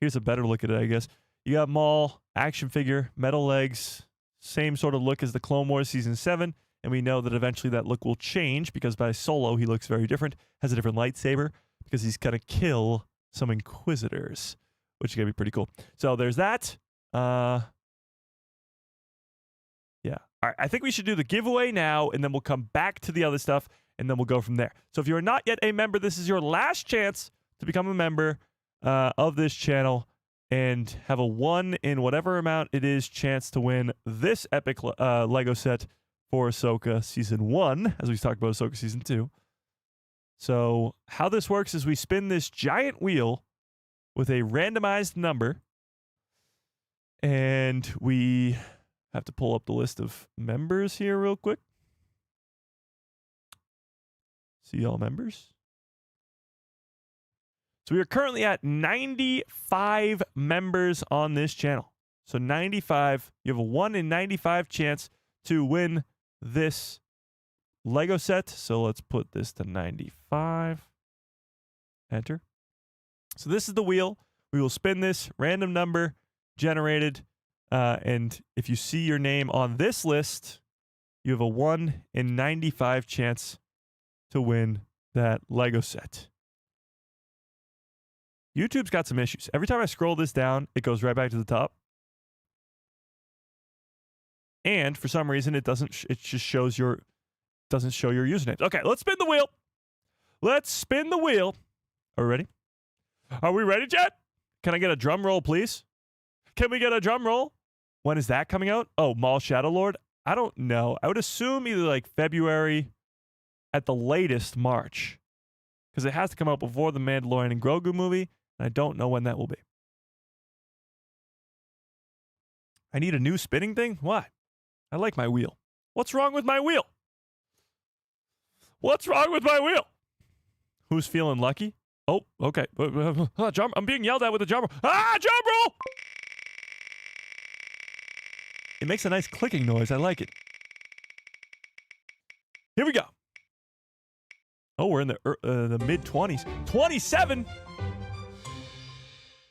here's a better look at it, I guess. You got Maul, action figure, metal legs, same sort of look as the Clone Wars Season 7, and we know that eventually that look will change because by Solo he looks very different, has a different lightsaber because he's going to kill some Inquisitors, which is going to be pretty cool. So there's that. Yeah. All right, I think we should do the giveaway now, and then we'll come back to the other stuff, and then we'll go from there. So if you're not yet a member, this is your last chance to become a member of this channel and have a 1 in whatever amount it is chance to win this epic Lego set for Ahsoka Season 1, as we talked about Ahsoka Season 2. So how this works is we spin this giant wheel with a randomized number, and we have to pull up the list of members here real quick. See all members. So we are currently at 95 members on this channel. So 95, you have a 1 in 95 chance to win this Lego set. So let's put this to 95. Enter. So this is the wheel. We will spin this random number generated. And if you see your name on this list, you have a 1 in 95 chance to win that Lego set. YouTube's got some issues. Every time I scroll this down, it goes right back to the top. And for some reason, it doesn't. It just shows your doesn't show your usernames. Okay, let's spin the wheel. Let's spin the wheel. Are we ready? Are we ready, Jet? Can I get a drum roll, please? Can we get a drum roll? When is that coming out? Oh, Maul Shadow Lord. I don't know. I would assume either like February, at the latest March, because it has to come out before the Mandalorian and Grogu movie. I don't know when that will be. I need a new spinning thing? Why? I like my wheel. What's wrong with my wheel? What's wrong with my wheel? Who's feeling lucky? Oh, okay. I'm being yelled at with a drum roll. Ah, drum roll! It makes a nice clicking noise. I like it. Here we go. Oh, we're in the mid-20s. 27!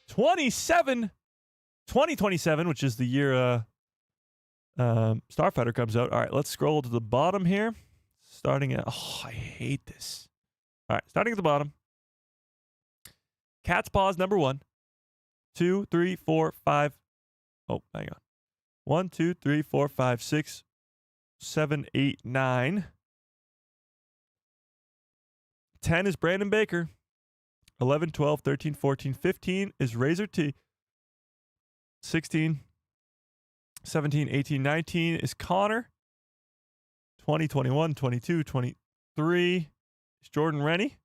2027, which is the year Starfighter comes out. All right, let's scroll to the bottom here. Starting at... Oh, I hate this. All right, starting at the bottom. Cat's Paws, number 1. 2, 3, 4, 5. Oh, hang on. 1, 2, 3, 4, 5, 6, 7, 8, 9. 10 is Brandon Baker. 11, 12, 13, 14, 15 is Razor T. 16, 17, 18, 19 is Connor. 20, 21, 22, 23 is Jordan Rennie.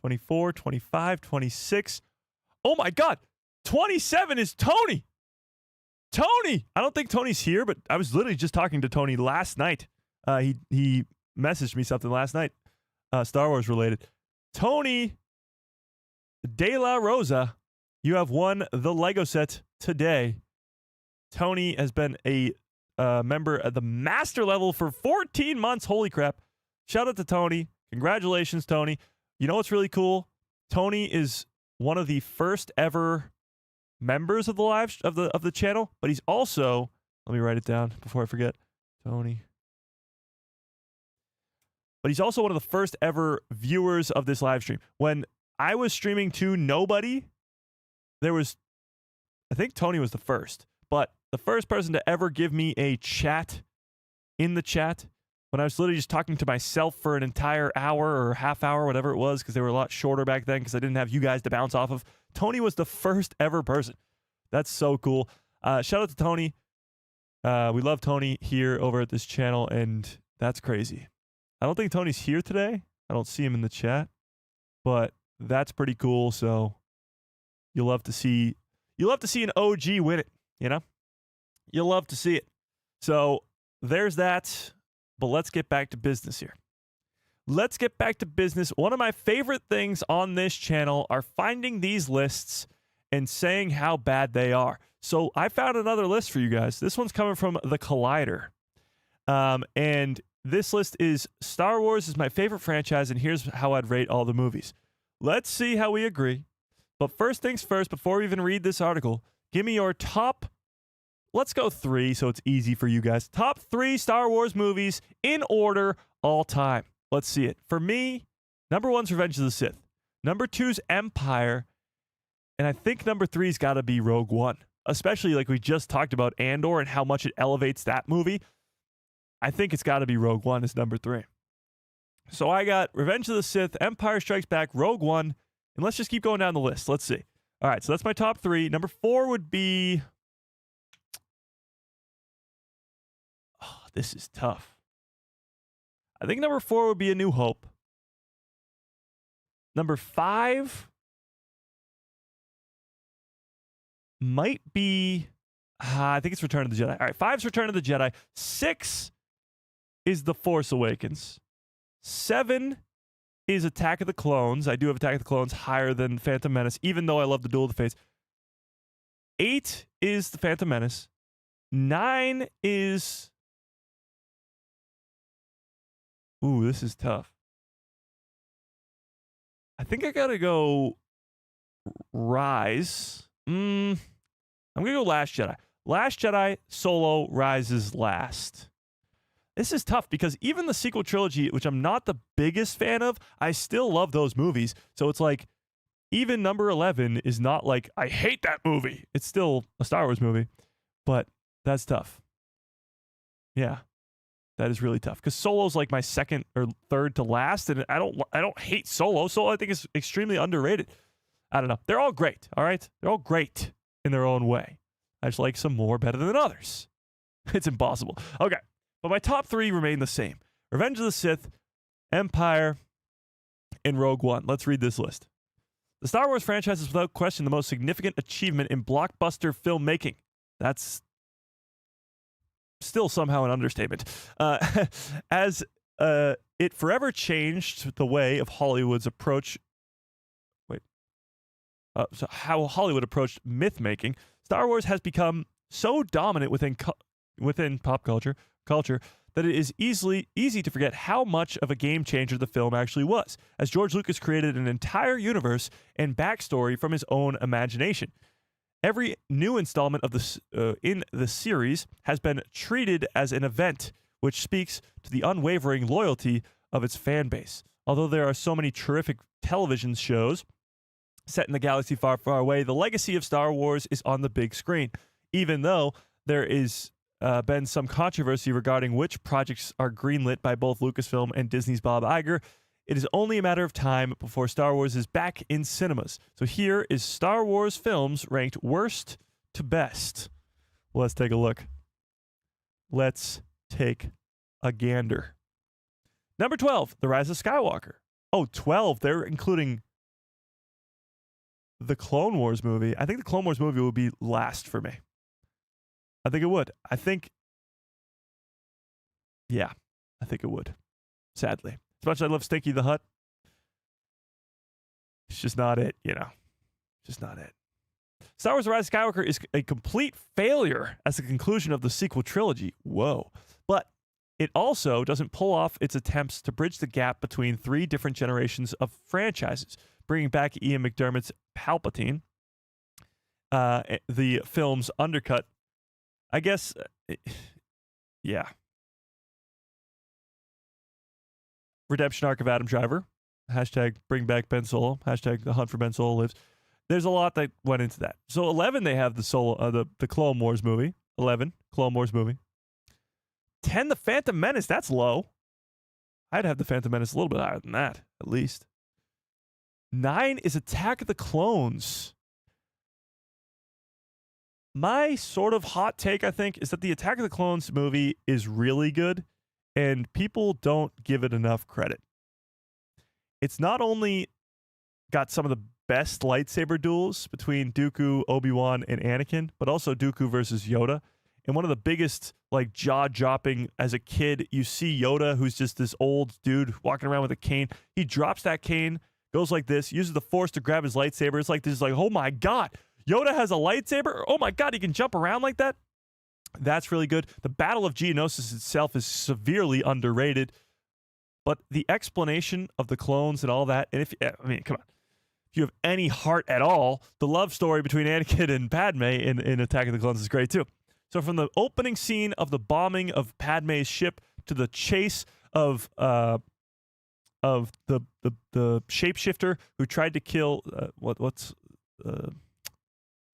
24, 25, 26. Oh my God. 27 is Tony. Tony. I don't think Tony's here, but I was literally just talking to Tony last night. He messaged me something last night, Star Wars related. Tony De La Rosa, you have won the Lego set today. Tony has been a member at the master level for 14 months. Holy crap. Shout out to Tony. Congratulations, Tony. You know what's really cool? Tony is one of the first ever members of the of the channel, but he's also, let me write it down before I forget. Tony. but he's also one of the first ever viewers of this live stream. When I was streaming to nobody, there was, I think Tony was the first, but the first person to ever give me a chat in the chat when I was literally just talking to myself for an entire hour or half hour, whatever it was, because they were a lot shorter back then because I didn't have you guys to bounce off of. Tony was the first ever person. That's so cool. Shout out to Tony. We love Tony here over at this channel, and that's crazy. I don't think Tony's here today. I don't see him in the chat, but that's pretty cool. So you'll love to see an OG win it, you know? You'll love to see it. So there's that, but let's get back to business here. Let's get back to business. One of my favorite things on this channel are finding these lists and saying how bad they are. So I found another list for you guys. This one's coming from The Collider. And this list is Star Wars is my favorite franchise, and here's how I'd rate all the movies. Let's see how we agree. But first things first, before we even read this article, give me your top, let's go 3 so it's easy for you guys. Top 3 Star Wars movies in order all time. Let's see it. For me, number 1's Revenge of the Sith. Number 2's Empire. And I think number 3's got to be Rogue One. Especially like we just talked about Andor and how much it elevates that movie. I think it's got to be Rogue One as number 3. So I got Revenge of the Sith, Empire Strikes Back, Rogue One, and let's just keep going down the list. Let's see. All right, so that's my top 3. Number 4 would be... Oh, this is tough. I think number 4 would be A New Hope. Number 5 might be... I think it's Return of the Jedi. All right, 5's Return of the Jedi. 6 is The Force Awakens. 7 is Attack of the Clones. I do have Attack of the Clones higher than Phantom Menace, even though I love the Duel of the Fates. 8 is The Phantom Menace. 9 is... Ooh, this is tough. I think I gotta go Rise. I'm gonna go Last Jedi. Last Jedi, Solo, Rise is last. This is tough because even the sequel trilogy, which I'm not the biggest fan of, I still love those movies. So it's like, even number 11 is not like, I hate that movie. It's still a Star Wars movie, but that's tough. Yeah, that is really tough because Solo's like my second or third to last, and I don't hate Solo. Solo I think is extremely underrated. I don't know. They're all great, all right? They're all great in their own way. I just like some more better than others. It's impossible. Okay. But my top 3 remain the same. Revenge of the Sith, Empire, and Rogue One. Let's read this list. The Star Wars franchise is without question the most significant achievement in blockbuster filmmaking. That's still somehow an understatement. As it forever changed the way of Hollywood's approach... so how Hollywood approached myth-making, Star Wars has become so dominant within pop culture that it is easy to forget how much of a game changer the film actually was, as George Lucas created an entire universe and backstory from his own imagination. Every new installment of in the series has been treated as an event, which speaks to the unwavering loyalty of its fan base. Although there are so many terrific television shows set in the galaxy far, far away, the legacy of Star Wars is on the big screen, even though there is been some controversy regarding which projects are greenlit by both Lucasfilm and Disney's Bob Iger. It is only a matter of time before Star Wars is back in cinemas. So here is Star Wars films ranked worst to best. Let's take a look. Let's take a gander. Number 12, The Rise of Skywalker. Oh, 12. They're including the Clone Wars movie. I think the Clone Wars movie would be last for me. I think it would. I think it would. Sadly. As much as I love Stinky the Hut, it's just not it, you know. Just not it. Star Wars The Rise of Skywalker is a complete failure as the conclusion of the sequel trilogy. Whoa. But it also doesn't pull off its attempts to bridge the gap between 3 different generations of franchises, bringing back Ian McDermott's Palpatine. The film's undercut. I guess, yeah. redemption arc of Adam Driver. Hashtag bring back Ben Solo. Hashtag the hunt for Ben Solo lives. There's a lot that went into that. So 11, they have the Clone Wars movie. 11, Clone Wars movie. 10, the Phantom Menace. That's low. I'd have the Phantom Menace a little bit higher than that, at least. 9 is Attack of the Clones. My sort of hot take, I think, is that the Attack of the Clones movie is really good, and people don't give it enough credit. It's not only got some of the best lightsaber duels between Dooku, Obi-Wan, and Anakin, but also Dooku versus Yoda. And one of the biggest, like, jaw-dropping, as a kid, you see Yoda, who's just this old dude walking around with a cane. He drops that cane, goes like this, uses the Force to grab his lightsaber. It's like this, like, oh my God, Yoda has a lightsaber? Oh my God, he can jump around like that? That's really good. The Battle of Geonosis itself is severely underrated. But the explanation of the clones and all that, and come on. If you have any heart at all, the love story between Anakin and Padme in Attack of the Clones is great too. So from the opening scene of the bombing of Padme's ship to the chase of the shapeshifter who tried to kill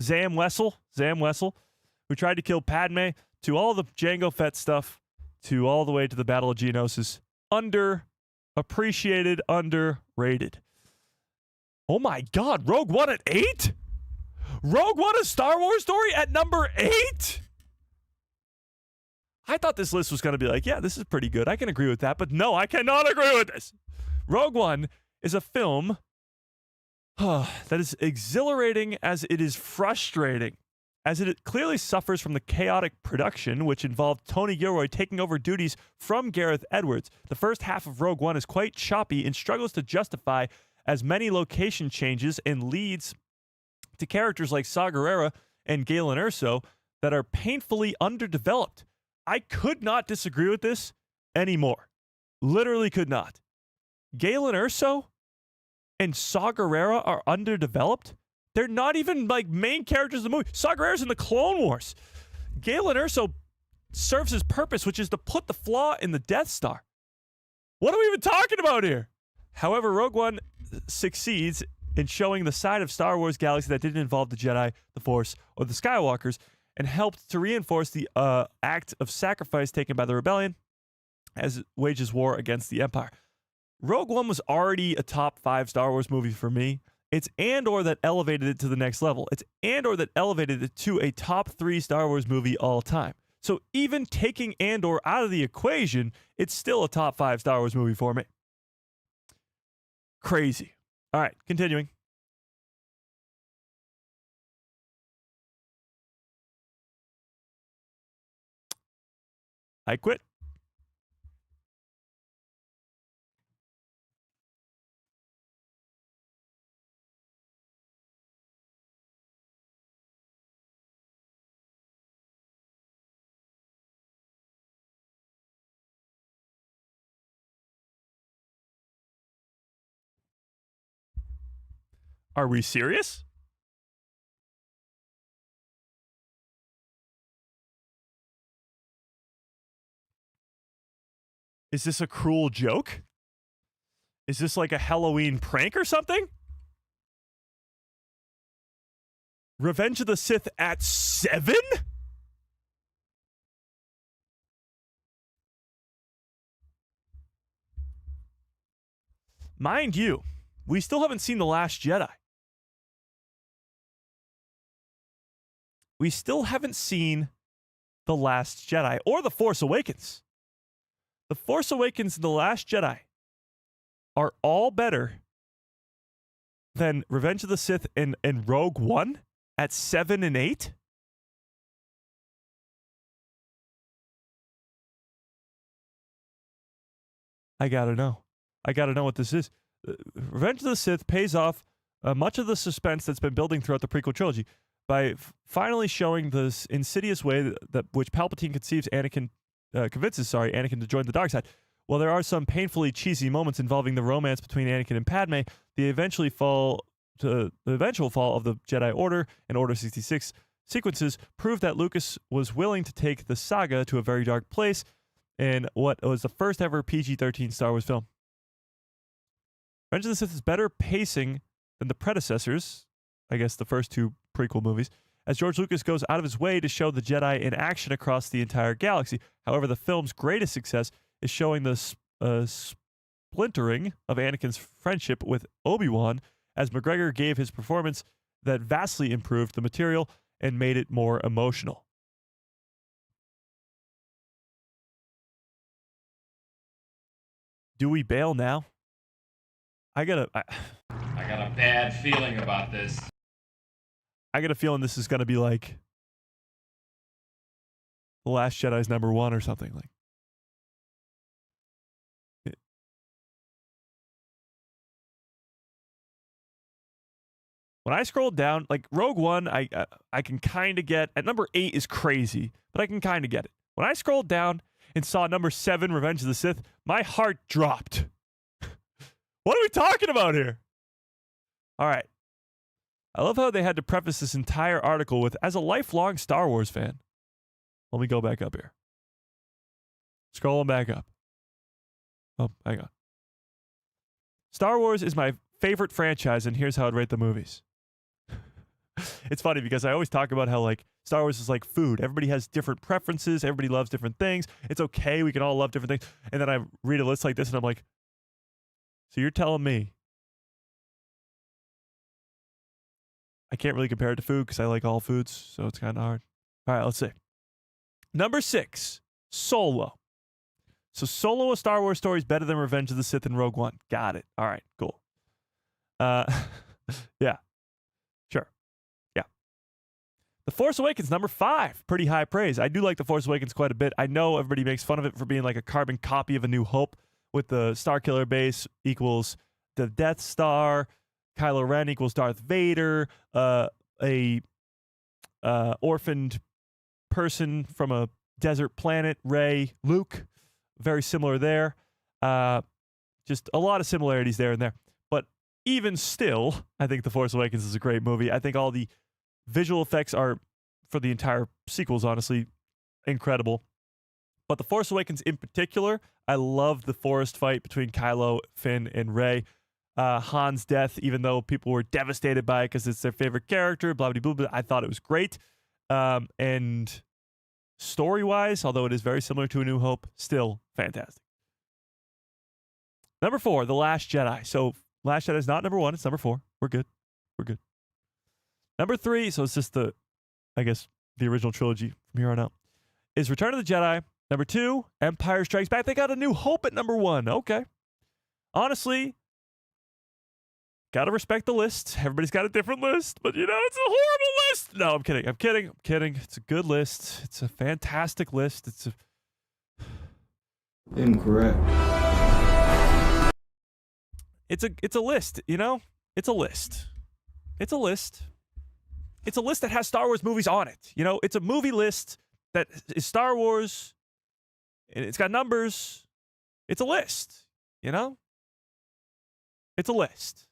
Zam Wessel, who tried to kill Padme, to all the Jango Fett stuff, to all the way to the Battle of Geonosis. Underappreciated, underrated. Oh my God, Rogue One at 8? Rogue One, a Star Wars story at number 8? I thought this list was going to be like, yeah, this is pretty good. I can agree with that, but no, I cannot agree with this. Rogue One is a film that is exhilarating as it is frustrating, as it clearly suffers from the chaotic production, which involved Tony Gilroy taking over duties from Gareth Edwards. The first half of Rogue One is quite choppy and struggles to justify as many location changes and leads to characters like Saw Gerrera and Galen Erso that are painfully underdeveloped. I could not disagree with this anymore. Literally could not. Galen Erso and Saw Gerrera are underdeveloped. They're not even like main characters of the movie. Saw Gerrera's in the Clone Wars. Galen Erso serves his purpose, which is to put the flaw in the Death Star. What are we even talking about here? However, Rogue One succeeds in showing the side of Star Wars galaxy that didn't involve the Jedi, the Force, or the Skywalkers, and helped to reinforce the act of sacrifice taken by the rebellion as it wages war against the Empire. Rogue One was already a top 5 Star Wars movie for me. It's Andor that elevated it to the next level. It's Andor that elevated it to a top 3 Star Wars movie all time. So even taking Andor out of the equation, it's still a top 5 Star Wars movie for me. Crazy. All right, continuing. I quit. Are we serious? Is this a cruel joke? Is this like a Halloween prank or something? Revenge of the Sith at 7? Mind you, we still haven't seen The Last Jedi. We still haven't seen The Last Jedi or The Force Awakens. The Force Awakens and The Last Jedi are all better than Revenge of the Sith and Rogue One at 7 and 8? I gotta know. I gotta know what this is. Revenge of the Sith pays off much of the suspense that's been building throughout the prequel trilogy by finally showing this insidious way that which Palpatine convinces Anakin to join the dark side. While there are some painfully cheesy moments involving the romance between Anakin and Padme, the eventual fall of the Jedi Order and Order 66 sequences prove that Lucas was willing to take the saga to a very dark place in what was the first ever PG-13 Star Wars film. Revenge of the Sith is better pacing than the predecessors, I guess the first two prequel movies, as George Lucas goes out of his way to show the Jedi in action across the entire galaxy. However, the film's greatest success is showing the splintering of Anakin's friendship with Obi-Wan, as McGregor gave his performance that vastly improved the material and made it more emotional. Do we bail now? I got a bad feeling about this. I got a feeling this is going to be like The Last Jedi's #1 or something like. When I scrolled down, like Rogue One, I can kind of get. At number 8 is crazy, but I can kind of get it. When I scrolled down and saw number 7, Revenge of the Sith, my heart dropped. What are we talking about here? All right. I love how they had to preface this entire article with, as a lifelong Star Wars fan. Let me go back up here. Scrolling back up. Oh, hang on. Star Wars is my favorite franchise, and here's how I'd rate the movies. It's funny because I always talk about how like Star Wars is like food. Everybody has different preferences. Everybody loves different things. It's okay. We can all love different things. And then I read a list like this and I'm like, so you're telling me I can't really compare it to food because I like all foods, so it's kind of hard. All right, let's see. Number 6, Solo. So Solo, a Star Wars story, is better than Revenge of the Sith and Rogue One. Got it. All right, cool. Yeah, sure. Yeah. The Force Awakens, number 5. Pretty high praise. I do like The Force Awakens quite a bit. I know everybody makes fun of it for being like a carbon copy of A New Hope, with the Starkiller base equals the Death Star, Kylo Ren equals Darth Vader, a orphaned person from a desert planet, Rey, Luke, very similar there. Just a lot of similarities there and there. But even still, I think The Force Awakens is a great movie. I think all the visual effects are, for the entire sequels, honestly, incredible. But The Force Awakens in particular, I love the forest fight between Kylo, Finn, and Rey. Han's death, even though people were devastated by it because it's their favorite character, blah, blah, blah, blah, I thought it was great. And story-wise, although it is very similar to A New Hope, still fantastic. Number 4, The Last Jedi. So Last Jedi is not number 1, it's number 4. We're good. We're good. Number 3, so it's just the original trilogy from here on out, is Return of the Jedi. Number 2, Empire Strikes Back. They got A New Hope at number 1. Okay. Honestly, gotta respect the list. Everybody's got a different list, but it's a horrible list. No, I'm kidding. It's a good list. It's a fantastic list. Incorrect. It's a list, It's a list. It's a list. It's a list that has Star Wars movies on it. It's a movie list that is Star Wars, and it's got numbers. It's a list, It's a list.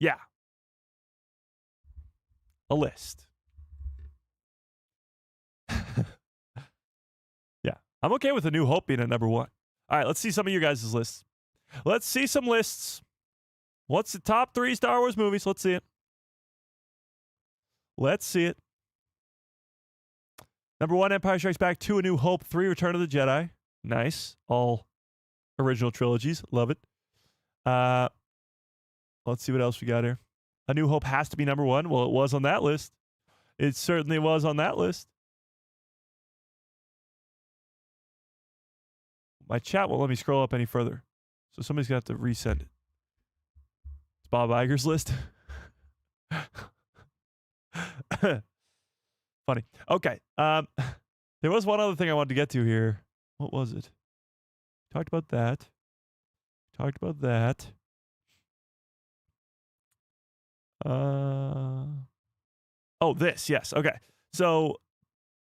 Yeah. A list. Yeah. I'm okay with A New Hope being at number 1. All right, let's see some of your guys' lists. Let's see some lists. What's the top 3 Star Wars movies? Let's see it. Number 1, Empire Strikes Back. 2, A New Hope. 3, Return of the Jedi. Nice. All original trilogies. Love it. Let's see what else we got here. A New Hope has to be number 1. Well, it was on that list. It certainly was on that list. My chat won't let me scroll up any further, so somebody's going to have to resend it. It's Bob Iger's list. Funny. Okay. There was one other thing I wanted to get to here. What was it? Talked about that. Oh, this. Yes. Okay. So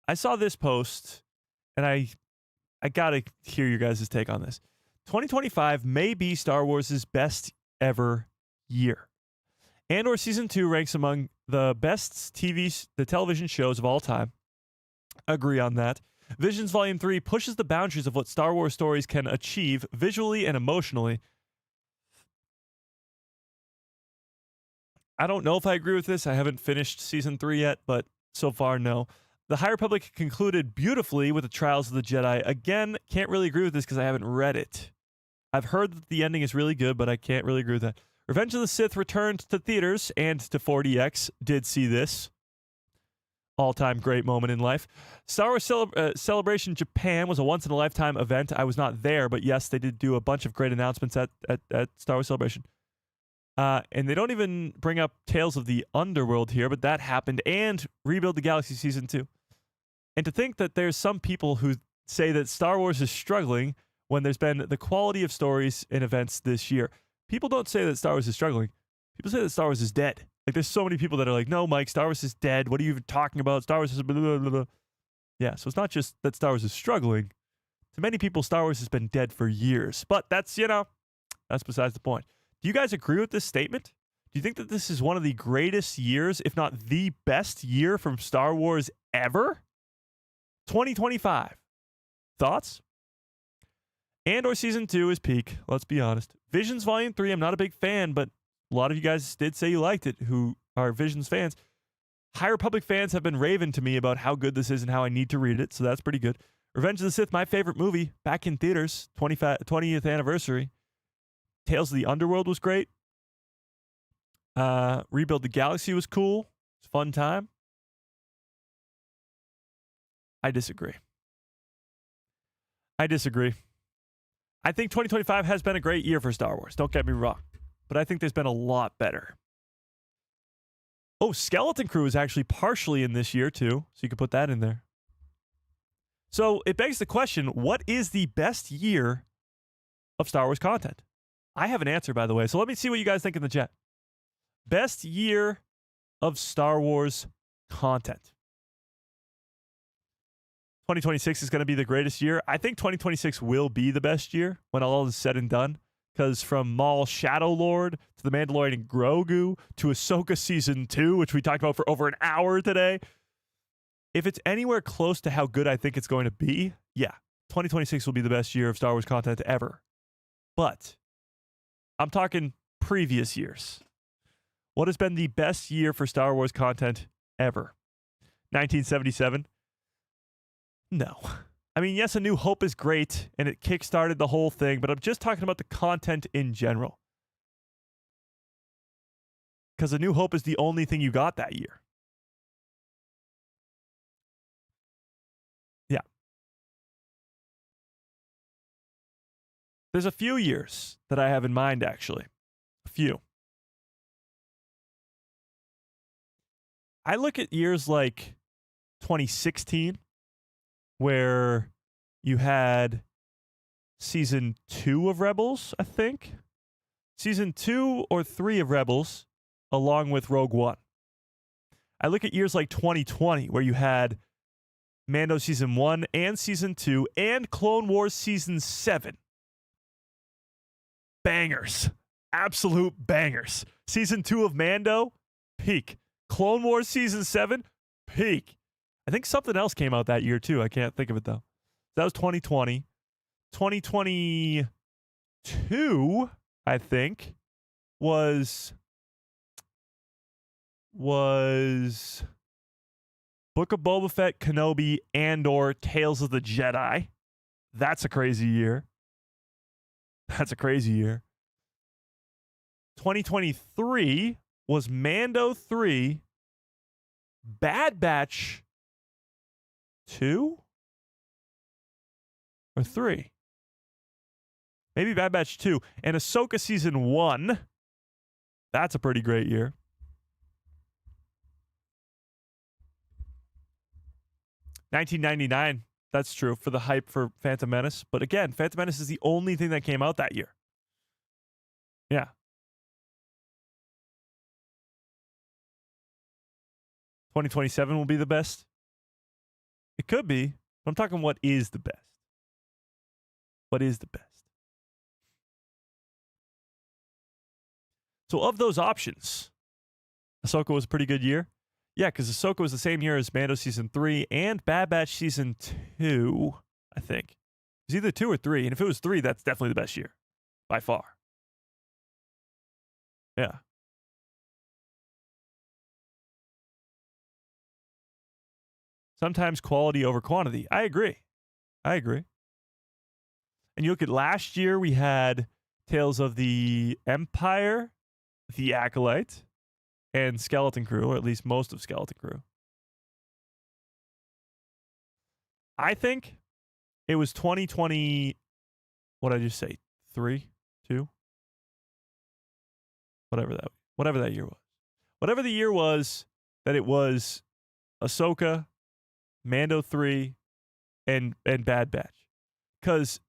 I saw this post, and I got to hear your guys' take on this. 2025 may be Star Wars' best ever year. Andor Season 2 ranks among the best television shows of all time. Agree on that. Visions Volume 3 pushes the boundaries of what Star Wars stories can achieve visually and emotionally. I don't know if I agree with this. I haven't finished Season 3 yet, but so far, no. The High Republic concluded beautifully with the Trials of the Jedi. Again, can't really agree with this because I haven't read it. I've heard that the ending is really good, but I can't really agree with that. Revenge of the Sith returned to theaters and to 4DX. Did see this. All-time great moment in life. Star Wars Celebration Japan was a once-in-a-lifetime event. I was not there, but yes, they did do a bunch of great announcements at Star Wars Celebration. And they don't even bring up Tales of the Underworld here, but that happened. And Rebuild the Galaxy Season 2. And to think that there's some people who say that Star Wars is struggling when there's been the quality of stories and events this year. People don't say that Star Wars is struggling. People say that Star Wars is dead. Like, there's so many people that are like, no, Mike, Star Wars is dead. What are you even talking about? Star Wars is blah, blah, blah, blah. Yeah, so it's not just that Star Wars is struggling. To many people, Star Wars has been dead for years. But that's, that's besides the point. Do you guys agree with this statement? Do you think that this is one of the greatest years, if not the best year from Star Wars ever? 2025. Thoughts? Andor Season 2 is peak, let's be honest. Visions Volume 3, I'm not a big fan, but a lot of you guys did say you liked it who are Visions fans. High Republic fans have been raving to me about how good this is and how I need to read it, so that's pretty good. Revenge of the Sith, my favorite movie, back in theaters, 20th anniversary. Tales of the Underworld was great. Rebuild the Galaxy was cool. It's a fun time. I disagree. I think 2025 has been a great year for Star Wars. Don't get me wrong. But I think there's been a lot better. Oh, Skeleton Crew is actually partially in this year, too. So you can put that in there. So it begs the question, what is the best year of Star Wars content? I have an answer, by the way. So let me see what you guys think in the chat. Best year of Star Wars content. 2026 is going to be the greatest year. I think 2026 will be the best year when all is said and done. Because from Maul Shadow Lord to the Mandalorian and Grogu to Ahsoka Season 2, which we talked about for over an hour today, if it's anywhere close to how good I think it's going to be, yeah, 2026 will be the best year of Star Wars content ever. But I'm talking previous years. What has been the best year for Star Wars content ever? 1977? No. I mean, yes, A New Hope is great, and it kickstarted the whole thing, but I'm just talking about the content in general. Because A New Hope is the only thing you got that year. Yeah. There's a few years that I have in mind, actually. A few. I look at years like 2016, where you had Season 2 of Rebels, I think. Season 2 or 3 of Rebels, along with Rogue One. I look at years like 2020, where you had Mando Season 1 and Season 2 and Clone Wars Season 7. Bangers. Absolute bangers. Season 2 of Mando, peak. Clone Wars Season 7, peak. I think something else came out that year, too. I can't think of it, though. That was 2020. 2022, I think, was Book of Boba Fett, Kenobi, Andor, Tales of the Jedi. That's a crazy year. 2023 was Mando 3, Bad Batch 2 or 3. Maybe Bad Batch 2 and Ahsoka Season 1. That's a pretty great year. $19.99. That's true for the hype for Phantom Menace. But again, Phantom Menace is the only thing that came out that year. Yeah. $2027 will be the best. It could be. I'm talking what is the best. What is the best? So of those options, Ahsoka was a pretty good year. Yeah, because Ahsoka was the same year as Mando season 3 and Bad Batch season 2, I think. It was either 2 or 3. And if it was 3, that's definitely the best year. By far. Yeah. Sometimes quality over quantity. I agree. And you look at last year, we had Tales of the Empire, The Acolyte, and Skeleton Crew, or at least most of Skeleton Crew. I think it was 2020. What did I just say? 3, 2, whatever that year was. Whatever the year was, that it was Ahsoka, Mando 3, and Bad Batch. Because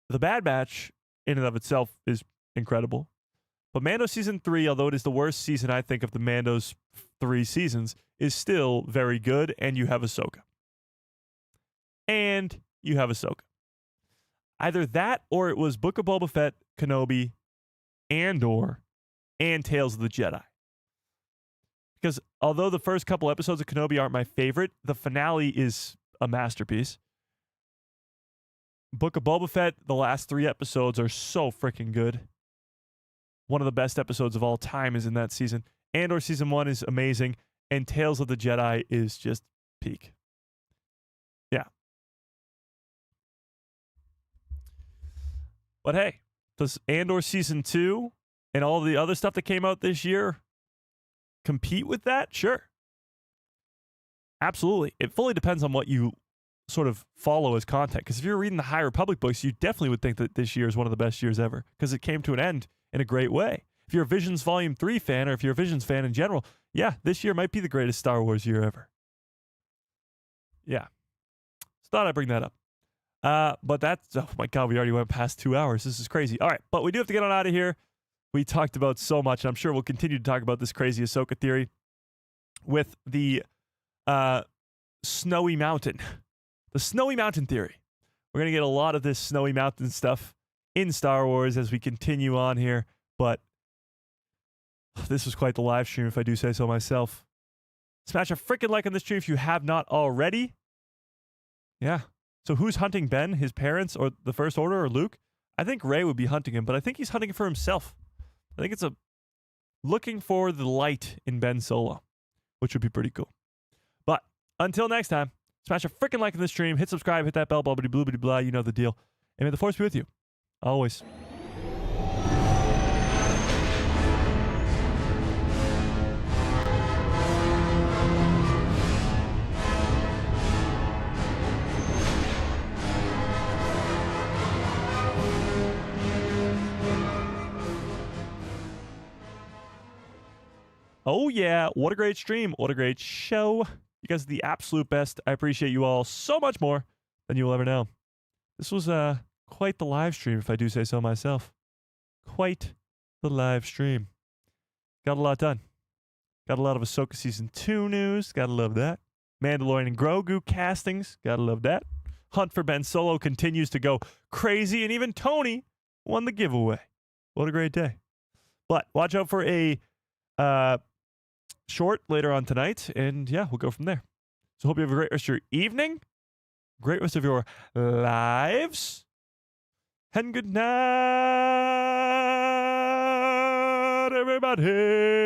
the Bad Batch in and of itself is incredible. But Mando season 3, although it is the worst season, I think, of the Mando's 3 seasons, is still very good, and you have Ahsoka. Either that, or it was Book of Boba Fett, Kenobi, Andor, and Tales of the Jedi. Because although the first couple episodes of Kenobi aren't my favorite, the finale is a masterpiece. Book of Boba Fett, the last 3 episodes are so freaking good. One of the best episodes of all time is in that season. Andor season 1 is amazing, and Tales of the Jedi is just peak. Yeah. But hey, does Andor season 2 and all the other stuff that came out this year compete with that? Sure. Absolutely. It fully depends on what you sort of follow as content. Because if you're reading the High Republic books, you definitely would think that this year is one of the best years ever because it came to an end in a great way. If you're a Visions Volume 3 fan, or if you're a Visions fan in general, yeah, this year might be the greatest Star Wars year ever. Yeah. Just thought I'd bring that up. But that's, oh my God, we already went past 2 hours. This is crazy. All right, but we do have to get on out of here. We talked about so much, and I'm sure we'll continue to talk about this crazy Ahsoka theory with the Snowy Mountain. The Snowy Mountain theory. We're going to get a lot of this Snowy Mountain stuff in Star Wars as we continue on here, but this was quite the live stream, if I do say so myself. Smash a freaking like on this stream if you have not already. Yeah. So who's hunting Ben? His parents or the First Order or Luke? I think Rey would be hunting him, but I think he's hunting for himself. I think it's looking for the light in Ben Solo, which would be pretty cool. But until next time, smash a freaking like on this stream, hit subscribe, hit that bell, blah, blah, blah, blah, blah, you know the deal. And may the Force be with you. Always. Oh, yeah. What a great stream. What a great show. You guys are the absolute best. I appreciate you all so much more than you will ever know. This was quite the live stream, if I do say so myself. Quite the live stream. Got a lot done. Got a lot of Ahsoka Season 2 news. Gotta love that. Mandalorian and Grogu castings. Gotta love that. Hunt for Ben Solo continues to go crazy, and even Tony won the giveaway. What a great day. But watch out for a short later on tonight, and yeah, we'll go from there. So hope you have a great rest of your evening, great rest of your lives, and good night, everybody.